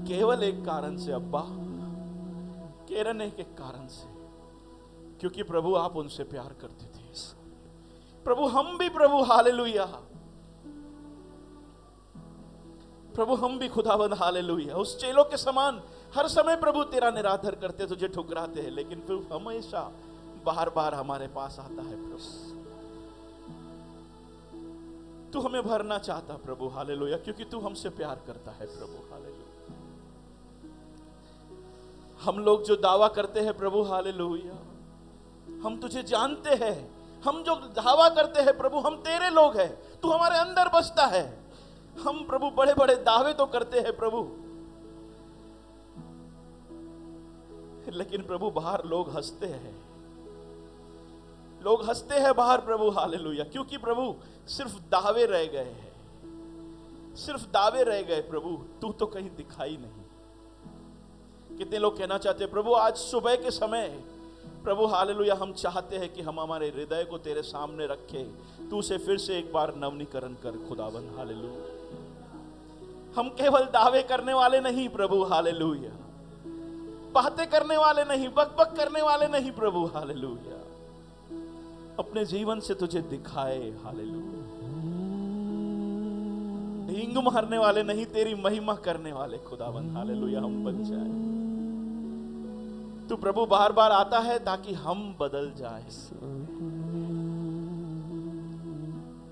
केवल एक कारण से अब्बा, केवल एक कारण से, क्योंकि प्रभु आप उनसे प्यार करते थे। प्रभु हम भी प्रभु हालेलुया, प्रभु हम भी खुदावंद हालेलुया उस चेलों के समान हर समय प्रभु तेरा निरादर करते, तुझे ठुकराते हैं, लेकिन फिर हमेशा बार बार हमारे पास आता है प्रभु। तू हमें भरना चाहता प्रभु हालेलुया, क्योंकि तू हमसे प्यार करता है प्रभु हालेलुया। हम लोग जो दावा करते हैं प्रभु हालेलुया, हम तुझे जानते हैं, हम जो दावा करते हैं प्रभु हम तेरे लोग हैं, तू हमारे अंदर बसता है। हम प्रभु बड़े बड़े दावे तो करते हैं प्रभु, लेकिन प्रभु बाहर लोग हंसते हैं, लोग हंसते हैं बाहर प्रभु हालेलुया, क्योंकि प्रभु सिर्फ दावे रह गए हैं, सिर्फ दावे रह गए प्रभु, तू तो कहीं दिखाई नहीं। कितने लोग कहना चाहते हैं प्रभु आज सुबह के समय प्रभु हालेलुया हम चाहते हैं कि हम हमारे हृदय को तेरे सामने रखे, तू उसे फिर से एक बार नवनीकरण कर खुदावन हालेलुया। हम केवल दावे करने वाले नहीं प्रभु हालेलुया, बातें करने वाले नहीं, बकबक करने वाले नहीं प्रभु हालेलुया, अपने जीवन से तुझे दिखाए हालेलुया। ढींग मारने वाले नहीं, तेरी महिमा करने वाले खुदावन हालेलुया हम बन जाए। तू प्रभु बार बार आता है ताकि हम बदल जाए,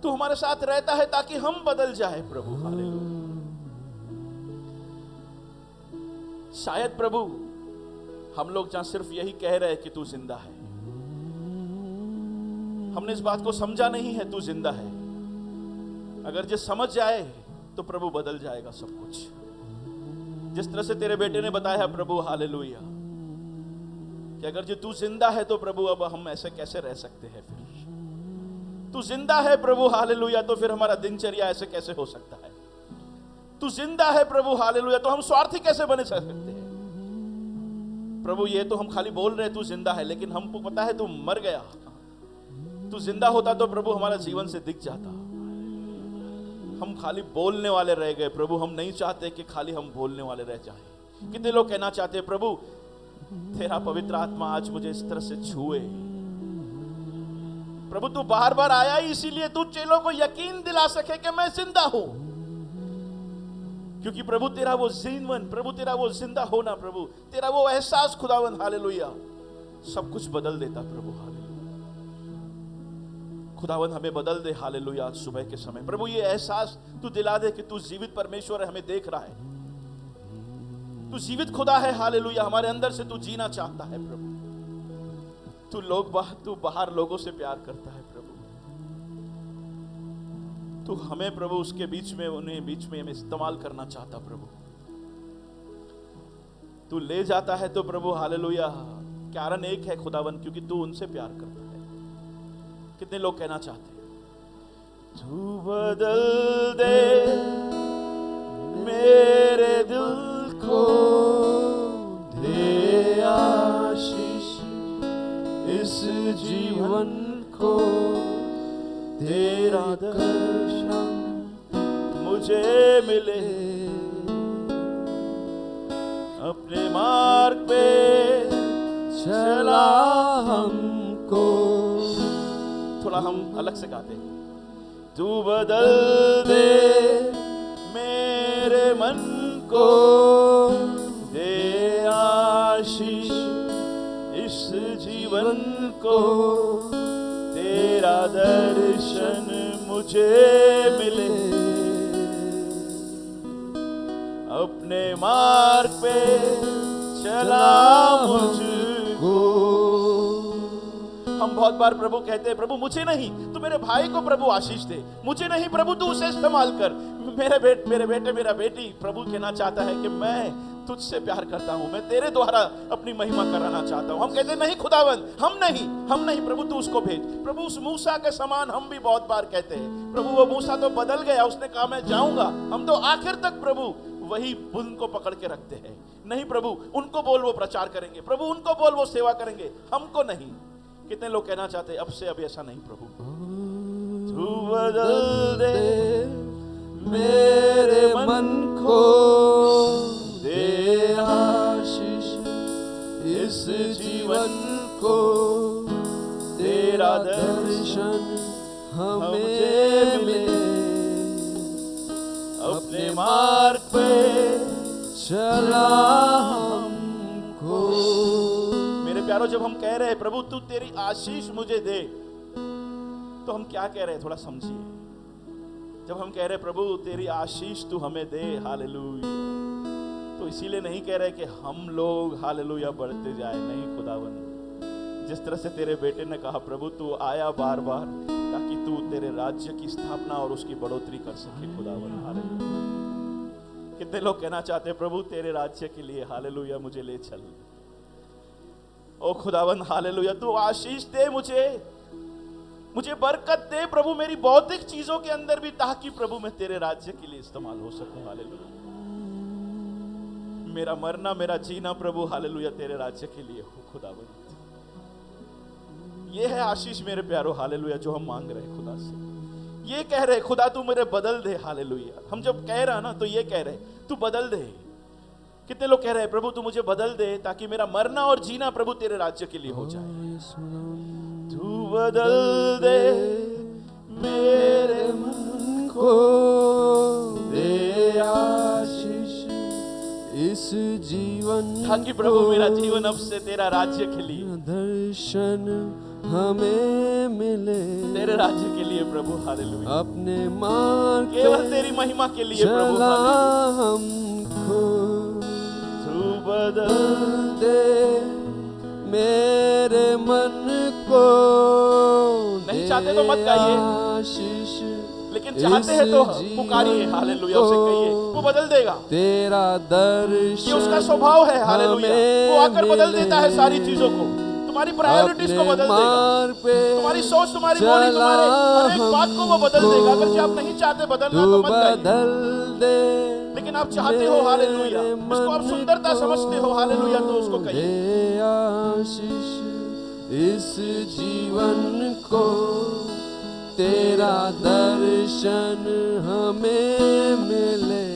तू हमारे साथ रहता है ताकि हम बदल जाए प्रभु हालेलुया। शायद प्रभु हम लोग जहां सिर्फ यही कह रहे हैं कि तू जिंदा है, हमने इस बात को समझा नहीं है तू जिंदा है। अगर जो समझ जाए तो प्रभु बदल जाएगा सब कुछ। जिस तरह से तेरे बेटे ने बताया प्रभु हालेलुया कि अगर जो तू जिंदा है तो प्रभु अब हम ऐसे कैसे रह सकते हैं, फिर तू जिंदा है प्रभु हालेलुया तो फिर हमारा दिनचर्या ऐसे कैसे हो सकता है। तू जिंदा है प्रभु हालेलुया तो हम स्वार्थी कैसे बने सकते हैं। प्रभु ये तो हम खाली बोल रहे हैं तू जिंदा है, लेकिन हमको पता है तू मर गया। तू जिंदा होता तो प्रभु हमारा जीवन से दिख जाता। हम खाली बोलने वाले रह गए प्रभु, हम नहीं चाहते कि खाली हम बोलने वाले रह जाए। कितने लोग कहना चाहते हैं प्रभु तेरा पवित्र आत्मा आज मुझे इस तरह से छुए। प्रभु तू बार बार आया ही इसीलिए तू चेलों को यकीन दिला सके कि मैं जिंदा हूं, क्योंकि प्रभु तेरा वो जीवन, प्रभु तेरा वो जिंदा होना, प्रभु तेरा वो एहसास खुदावन हालेलुया सब कुछ बदल देता प्रभु हालेलुया। खुदावन हमें बदल दे हालेलुया आज सुबह के समय। प्रभु ये एहसास तू दिला दे कि तू जीवित परमेश्वर है, हमें देख रहा है, तू जीवित खुदा है हालेलुया, हमारे अंदर से तू जीना चाहता है प्रभु। तू बाहर लोगों से प्यार करता है प्रभु, तू हमें प्रभु उसके बीच में, उन्हें बीच में हमें इस्तेमाल करना चाहता प्रभु। तू ले जाता है तो प्रभु हालेलुया कारण एक है खुदावन, क्योंकि तू उनसे प्यार करता है। कितने लोग कहना चाहते हैं तू बदल दे मेरे दिल को, दे आशीष इस जीवन को, तेरा दर्शन मुझे मिले, अपने मार्ग पे चला हमको। थोड़ा हम अलग से गाते हैं। तू बदल दे मेरे मन को, दे आशीष इस जीवन को, तेरा दर्शन मुझे मिले, अपने मार्ग पे चला मुझको। हम बहुत बार प्रभु कहते हैं, प्रभु मुझे नहीं, तू मेरे भाई को प्रभु आशीष दे, मुझे नहीं प्रभु तू उसे इस्तेमाल कर, मेरे बेटे मेरा बेटी। प्रभु कहना चाहता है कि मैं तुझसे प्यार करता हूं, मैं तेरे द्वारा अपनी महिमा कराना चाहता हूं। हम कहते हैं नहीं खुदावंद, हम नहीं प्रभु तू उसको भेज। प्रभु उस मूसा के समान हम भी बहुत बार कहते हैं, प्रभु वो मूसा तो बदल गया, उसने कहा मैं जाऊंगा, हम तो आखिर तक प्रभु वही बुन को पकड़ के रखते हैं। नहीं प्रभु उनको बोल वो प्रचार करेंगे, प्रभु उनको बोल वो सेवा करेंगे, हमको नहीं। कितने लोग कहना चाहते हैं अब से अब ऐसा नहीं प्रभु, तू बदल दे मेरे मन को, दे आशीष इस जीवन को, तेरा दर्शन हमें मिले, अपने मार्ग पे चला हमको। मेरे प्यारो, जब हम कह रहे हैं प्रभु तू तेरी आशीष मुझे दे, तो हम क्या कह रहे हैं थोड़ा समझिए। जब हम कह रहे हैं प्रभु तेरी आशीष तू हमें दे, हालेलुया, तो इसीलिए नहीं कह रहे कि हम लोग हालेलुया बढ़ते जाए, नहीं खुदावन। जिस तरह से तेरे बेटे ने कहा प्रभु तू आया बार बार ताकि तू तेरे राज्य की स्थापना और उसकी बढ़ोतरी कर सके खुदावन, हालेलुया। कितने लोग कहना चाहते हैं प्रभु तेरे राज्य के लिए हालेलुया मुझे ले चल, ओ खुदावन हालेलुया, तू आशीष दे मुझे बरकत दे प्रभु मेरी भौतिक चीजों के अंदर भी, ताकि प्रभु मैं तेरे राज्य के लिए इस्तेमाल हो सकूं, हालेलुया। मेरा मरना मेरा जीना प्रभु हालेलुया तेरे राज्य के लिए हो खुदावन। ये है आशीष मेरे प्यारो हालेलुया जो हम मांग रहे हैं खुदा से। ये कह रहे खुदा तू मेरे बदल दे, हालेलुया। हम जब कह रहे हैं ना तो ये कह रहे तू बदल दे। कितने लोग कह रहे हैं प्रभु तू मुझे बदल दे ताकि मेरा मरना और जीना प्रभु तेरे राज्य के लिए हो जाए। तू बदल दे मेरे मन को, दे आशीष इस जीवन, ताकि प्रभु मेरा जीवन अब से तेरा राज्य के लिए, दर्शन हमें मिले तेरे राज्य के लिए प्रभु हालेलुया, अपने मार्ग केवल तेरी महिमा के लिए प्रभु हमको। तू बदल दे मेरे मन को, नहीं चाहते तो मत गाइए, लेकिन चाहते हैं तो पुकारिए हालेलुया, उसे कहिए वो बदल देगा। तेरा दर्शन, ये उसका स्वभाव है हालेलुया, वो आकर बदल देता है सारी चीजों को, तुम्हारी प्रायोरिटीज को बदल देगा, तुम्हारी सोच, तुम्हारी बोली, तुम्हारे हर एक बात को वो बदल देगा। अगर जो आप नहीं चाहते बदलना तो मत गाइए, लेकिन आप चाहते हो हालेलुया, इसको आप सुंदरता समझते हो हालेलुया, तो उसको कहिए आशीष इस जीवन को, तेरा दर्शन हमें मिले,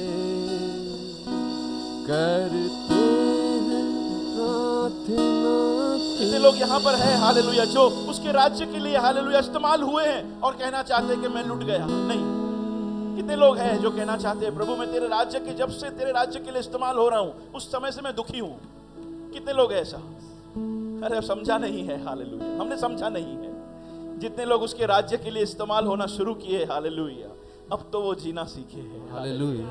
करते हैं प्रार्थना। कितने लोग यहाँ पर है हालेलुया जो उसके राज्य के लिए हालेलुया इस्तेमाल हुए हैं और कहना चाहते हैं कि मैं लुट गया, नहीं। कितने लोग हैं जो कहना चाहते हैं प्रभु मैं तेरे राज्य के, जब से तेरे राज्य के लिए इस्तेमाल हो रहा हूं उस समय से मैं दुखी हूं। कितने लोग हैं ऐसा? अरे समझा नहीं है हालेलुया, हमने समझा नहीं है। जितने लोग उसके राज्य के लिए इस्तेमाल होना शुरू किए हालेलुया, अब तो वो जीना सीखे हैं हालेलुया।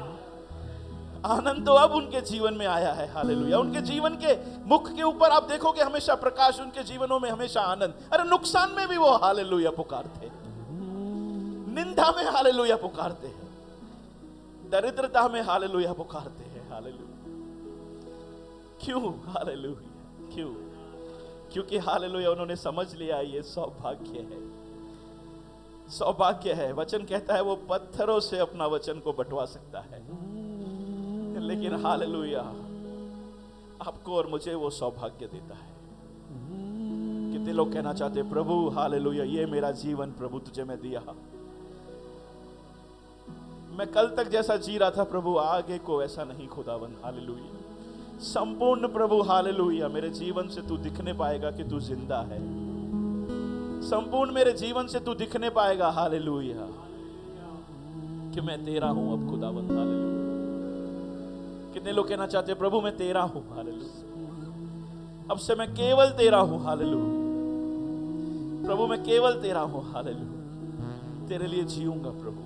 आनंद तो अब उनके जीवन में आया है हालेलुया। उनके जीवन के मुख के ऊपर आप देखोगे हमेशा प्रकाश, उनके जीवनों में हमेशा आनंद। अरे नुकसान में भी वो हालेलुया पुकारते हैं, निंदा में हालेलुया पुकारते हैं, दरिद्रता में हालेलुया पुकारते हैं हालेलुया। क्यों हालेलुया? क्यों? क्योंकि हालेलुया उन्होंने समझ लिया ये सौभाग्य है, सौभाग्य है। वचन कहता है वो पत्थरों से अपना वचन को बंटवा सकता है, लेकिन हालेलुया आपको और मुझे वो सौभाग्य देता है। कितने लोग कहना चाहते हैं प्रभु हालेलुया ये मेरा जीवन प्रभु तुझे मैं दिया, मैं कल तक जैसा जी रहा था प्रभु आगे को ऐसा नहीं खुदावन हालेलुया। संपूर्ण प्रभु हालेलुया मेरे जीवन से तू दिखने पाएगा कि तू जिंदा है। संपूर्ण मेरे जीवन से तू दिखने पाएगा हालेलुया कि मैं तेरा हूं अब खुदावन हालेलुया। कितने लोग कहना चाहते हैं प्रभु मैं तेरा हूं हालेलुया, अब से मैं केवल तेरा हूं हालेलुया। प्रभु मैं केवल तेरा हूं हालेलुया, तेरे लिए जीऊंगा प्रभु,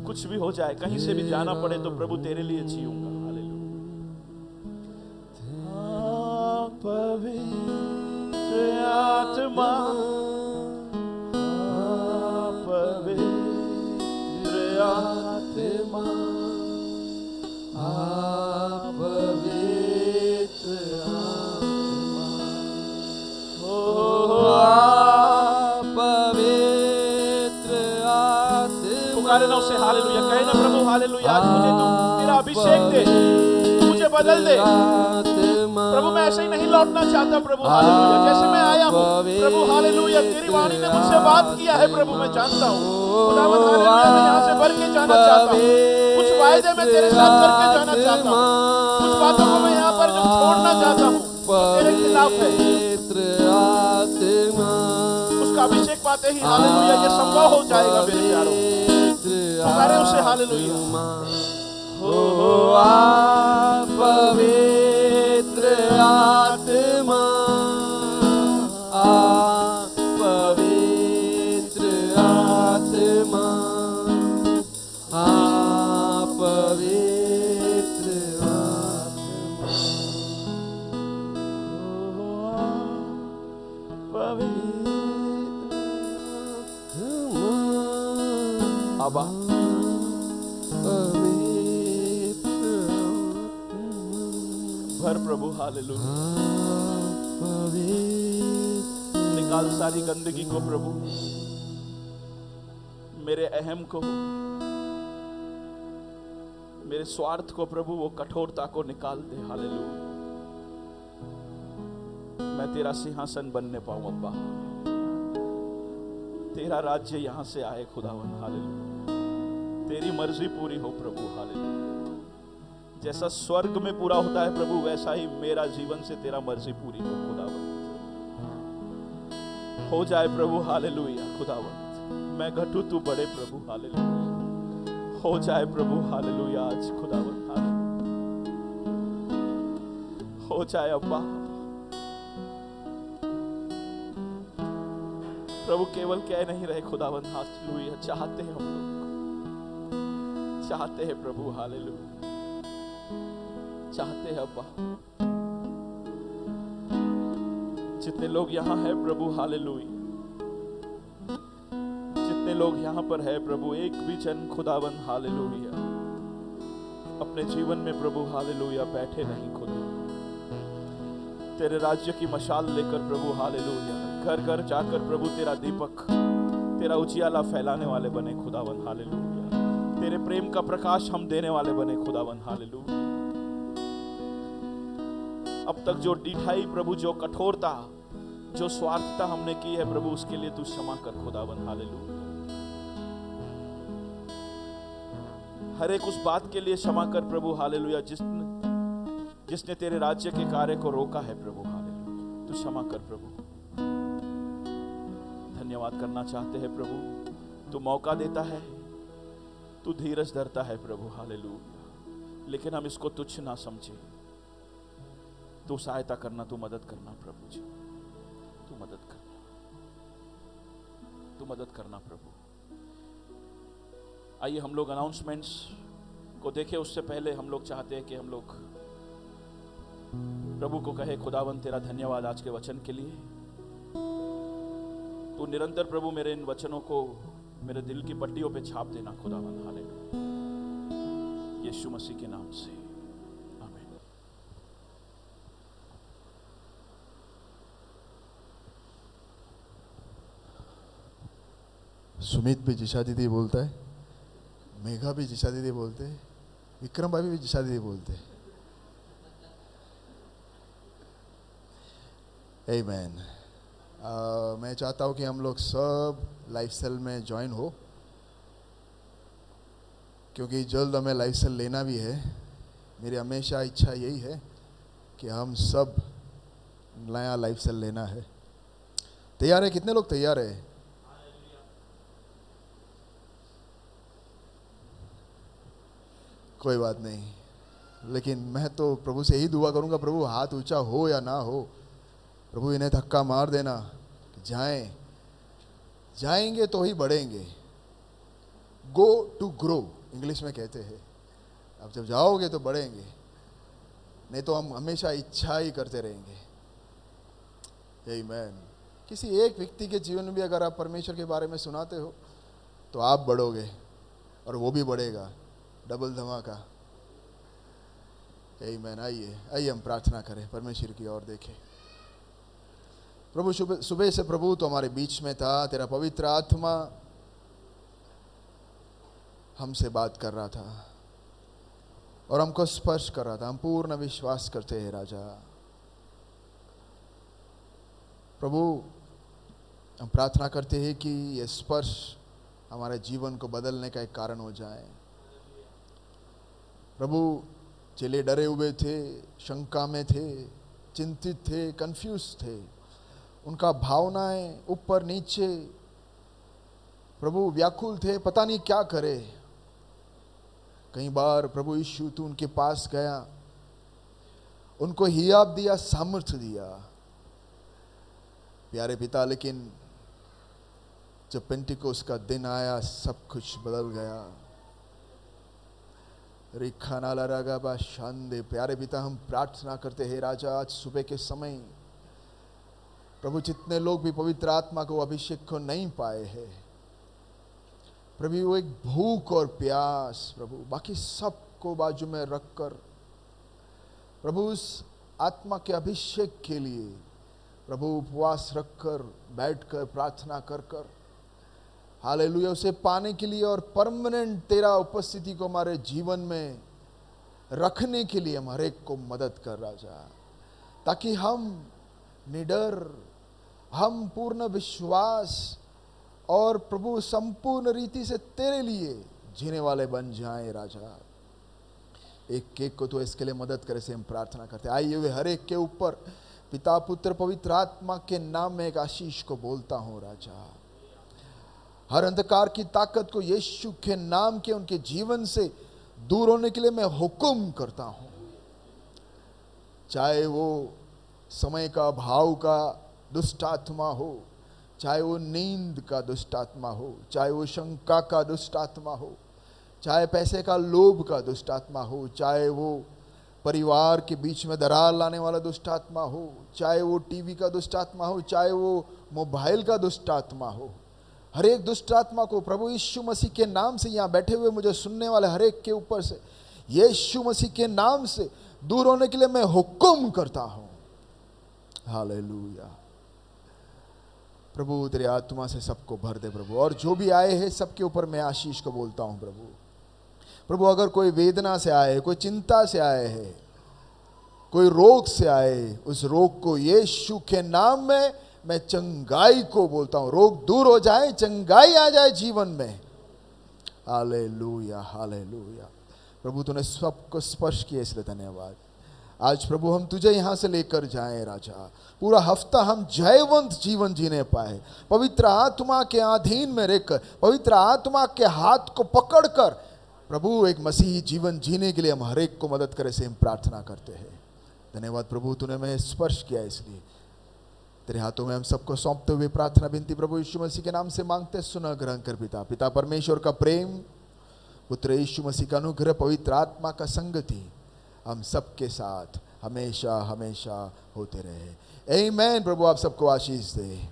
कुछ भी हो जाए, कहीं से भी जाना पड़े तो प्रभु तेरे लिए जीऊंगा हालेलुया। पवित्र आत्मा पवित्र आत्मा
पवित्र आत्मा
ओ
पवित्र आत्मा
पुकारे ना उसे हालेलुया, कहे ना प्रभु हालेलुया, आज मुझे तू तेरा अभिषेक दे, मुझे बदल दे प्रभु। मैं ऐसे ही नहीं लौटना चाहता प्रभु हालेलुया, जैसे मैं आया हूँ प्रभु हालेलुया। तेरी वाणी ने मुझसे बात किया है प्रभु, मैं जानता हूँ खुदावंद हालेलुया। मैं यहाँ से बढ़ के जाना चाहता हूँ, कुछ वायदे मैं तेरे साथ करके जाना चाहता हूँ, कुछ बातों को मैं यहाँ पर जो छोड़ना चाहता हूँ जो तेरे खिलाफ है। उसका अभिषेक पाते ही हालेलुया ये संभव हो जाएगा मेरे प्यारों। पुकारे उसे हालेलुया।
पवित्र आत्मा पवित्र आत्मा पवित्र
आत्मा भर प्रभु हालेलुया। निकाल सारी गंदगी को प्रभु, मेरे अहम को, मेरे स्वार्थ को प्रभु, वो कठोरता को निकाल दे हालेलुया। मैं तेरा सिंहासन बनने पाऊं अब्बा, तेरा राज्य यहां से आए खुदावन हालेलुया। तेरी मर्जी पूरी हो प्रभु हालेलुया। जैसा स्वर्ग में पूरा होता है प्रभु, वैसा ही मेरा जीवन से तेरा मर्जी पूरी हो खुदावंत। हो जाए प्रभु हालेलुया खुदावंत। मैं घटू तू बड़े प्रभु हालेलुया। हो जाए प्रभु हालेलुया आज खुदावंत हालेलुया। हो जाए अब्बा प्रभु। केवल कह नहीं रहे खुदावंत हालेलुया, चाहते हैं हम लोग, चाहते हैं प्रभु हालेलुया, चाहते हैं अब्बा। जितने लोग यहाँ हैं प्रभु हालेलुया, जितने लोग यहाँ पर है प्रभु, एक भी जन खुदावन हालेलुया अपने जीवन में प्रभु हालेलुया बैठे नहीं खुदा। तेरे राज्य की मशाल लेकर प्रभु हालेलुया घर घर जाकर प्रभु तेरा दीपक, तेरा उजियाला फैलाने वाले बने खुदावन हालेलुया। तेरे प्रेम का प्रकाश हम देने वाले बने खुदावन हालेलुया। अब तक जो डिठाई प्रभु, जो कठोरता, जो स्वार्थता हमने की है प्रभु, उसके लिए तू क्षमा कर खुदावन हालेलुया। हर एक उस बात के लिए क्षमा कर प्रभु हालेलुया जिसने तेरे राज्य के कार्य को रोका है प्रभु हालेलुया। तू क्षमा कर प्रभु। धन्यवाद करना चाहते हैं प्रभु, तू मौका देता है, तू धीरज धरता है प्रभु हालेलुया। लेकिन हम इसको तुच्छ ना समझे। तू सहायता करना, तू मदद करना प्रभु जी, तू मदद करना, तू मदद करना प्रभु। आइए हम लोग अनाउंसमेंट्स को देखें। उससे पहले हम लोग चाहते हैं कि हम लोग प्रभु को कहे खुदावन तेरा धन्यवाद आज के वचन के लिए। तू निरंतर प्रभु मेरे इन वचनों को मेरे दिल की पट्टियों पे छाप देना खुदावन हालेलुया, यीशु मसीह के नाम से आमीन।
सुमित भी जिशा दीदी बोलता है, मेघा भी जिशा दीदी बोलते हैं, विक्रम भाई भी जिशा दीदी बोलते हैं। आमीन। मैं चाहता हूँ कि हम लोग सब लाइफस्टाइल में ज्वाइन हो, क्योंकि जल्द हमें लाइफस्टाइल लेना भी है। मेरी हमेशा इच्छा यही है कि हम सब नया लाइफस्टाइल लेना है। तैयार है? कितने लोग तैयार है? कोई बात नहीं, लेकिन मैं तो प्रभु से यही दुआ करूंगा, प्रभु हाथ ऊंचा हो या ना हो, प्रभु इन्हें धक्का मार देना, जाएंगे तो ही बढ़ेंगे। गो टू ग्रो इंग्लिश में कहते हैं। अब जब जाओगे तो बढ़ेंगे, नहीं तो हम हमेशा इच्छा ही करते रहेंगे।
आमीन। किसी एक व्यक्ति के जीवन में भी अगर आप परमेश्वर के बारे में सुनाते हो तो आप बढ़ोगे और वो भी बढ़ेगा, डबल धमाका। आमीन। आइए हम प्रार्थना करें, परमेश्वर की ओर देखें। प्रभु सुबह से प्रभु तो हमारे बीच में था, तेरा पवित्र आत्मा हमसे बात कर रहा था और हमको स्पर्श कर रहा था। हम पूर्ण विश्वास करते हैं राजा। प्रभु हम प्रार्थना करते हैं कि यह स्पर्श हमारे जीवन को बदलने का एक कारण हो जाए। प्रभु चेले डरे हुए थे, शंका में थे, चिंतित थे, कंफ्यूज थे, उनका भावनाएं ऊपर नीचे, प्रभु व्याकुल थे, पता नहीं क्या करे। कई बार प्रभु यीशु तू उनके पास गया, उनको हियाब दिया, सामर्थ्य दिया प्यारे पिता। लेकिन जब पेंटिकोस का दिन आया सब कुछ बदल गया। रेखा नाला रागा बा शांदे। प्यारे पिता हम प्रार्थना करते हैं राजा, आज सुबह के समय प्रभु जितने लोग भी पवित्र आत्मा को अभिषेक को नहीं पाए हैं प्रभु, वो एक भूख और प्यास प्रभु बाकी सबको बाजू में रखकर प्रभु उस आत्मा के अभिषेक के लिए प्रभु उपवास रखकर बैठकर प्रार्थना कर कर हालेलुया उसे पाने के लिए और परमानेंट तेरा उपस्थिति को हमारे जीवन में रखने के लिए हमारे को मदद कर राजा, ताकि हम निडर, हम पूर्ण विश्वास और प्रभु संपूर्ण रीति से तेरे लिए जीने वाले बन जाएं राजा। एक एक को तो इसके लिए मदद करे से हम प्रार्थना करते हैं। आइए हुए हर एक के ऊपर पिता पुत्र पवित्र आत्मा के नाम में एक आशीष को बोलता हूं राजा। हर अंधकार की ताकत को यीशु के नाम के उनके जीवन से दूर होने के लिए मैं हुक्म करता हूं। चाहे वो समय का अभाव का दुष्ट आत्मा हो, चाहे वो नींद का दुष्ट आत्मा हो, चाहे वो शंका का दुष्ट आत्मा हो, चाहे पैसे का लोभ का दुष्ट आत्मा हो, चाहे वो परिवार के बीच में दरार लाने वाला दुष्ट आत्मा हो, चाहे वो टीवी का दुष्ट आत्मा हो, चाहे वो मोबाइल का दुष्ट आत्मा हो, हर एक दुष्ट आत्मा को प्रभु यीशु मसीह के नाम से यहाँ बैठे हुए मुझे सुनने वाले हर एक के ऊपर से यीशु मसीह के नाम से दूर होने के लिए मैं हुक्म करता हूँ। हालेलुया। प्रभु तेरे आत्मा से सबको भर दे प्रभु, और जो भी आए हैं सबके ऊपर मैं आशीष को बोलता हूँ प्रभु। प्रभु अगर कोई वेदना से आए, कोई चिंता से आए है, कोई रोग से आए, उस रोग को यीशु के नाम में मैं चंगाई को बोलता हूं। रोग दूर हो जाए, चंगाई आ जाए जीवन में। Hallelujah hallelujah. प्रभु तूने सबको स्पर्श किया इसलिए धन्यवाद। आज प्रभु हम तुझे यहां से लेकर जाएं राजा, पूरा हफ्ता हम जयवंत जीवन जीने पाए, पवित्र आत्मा के अधीन में रहकर, पवित्र आत्मा के हाथ को पकड़कर प्रभु एक मसीही जीवन जीने के लिए हम हर एक को मदद करे से हम प्रार्थना करते हैं। धन्यवाद प्रभु, तूने मैं स्पर्श किया इसलिए तेरे हाथों में हम सबको सौंपते हुए प्रार्थना विनती प्रभु यीशु मसीह के नाम से मांगते, सुना ग्रहण कर पिता। पिता परमेश्वर का प्रेम, पुत्र यीशु मसीह का अनुग्रह, पवित्र आत्मा का संगति हम सबके साथ हमेशा हमेशा होते रहे। आमीन। प्रभु आप सबको आशीष दे।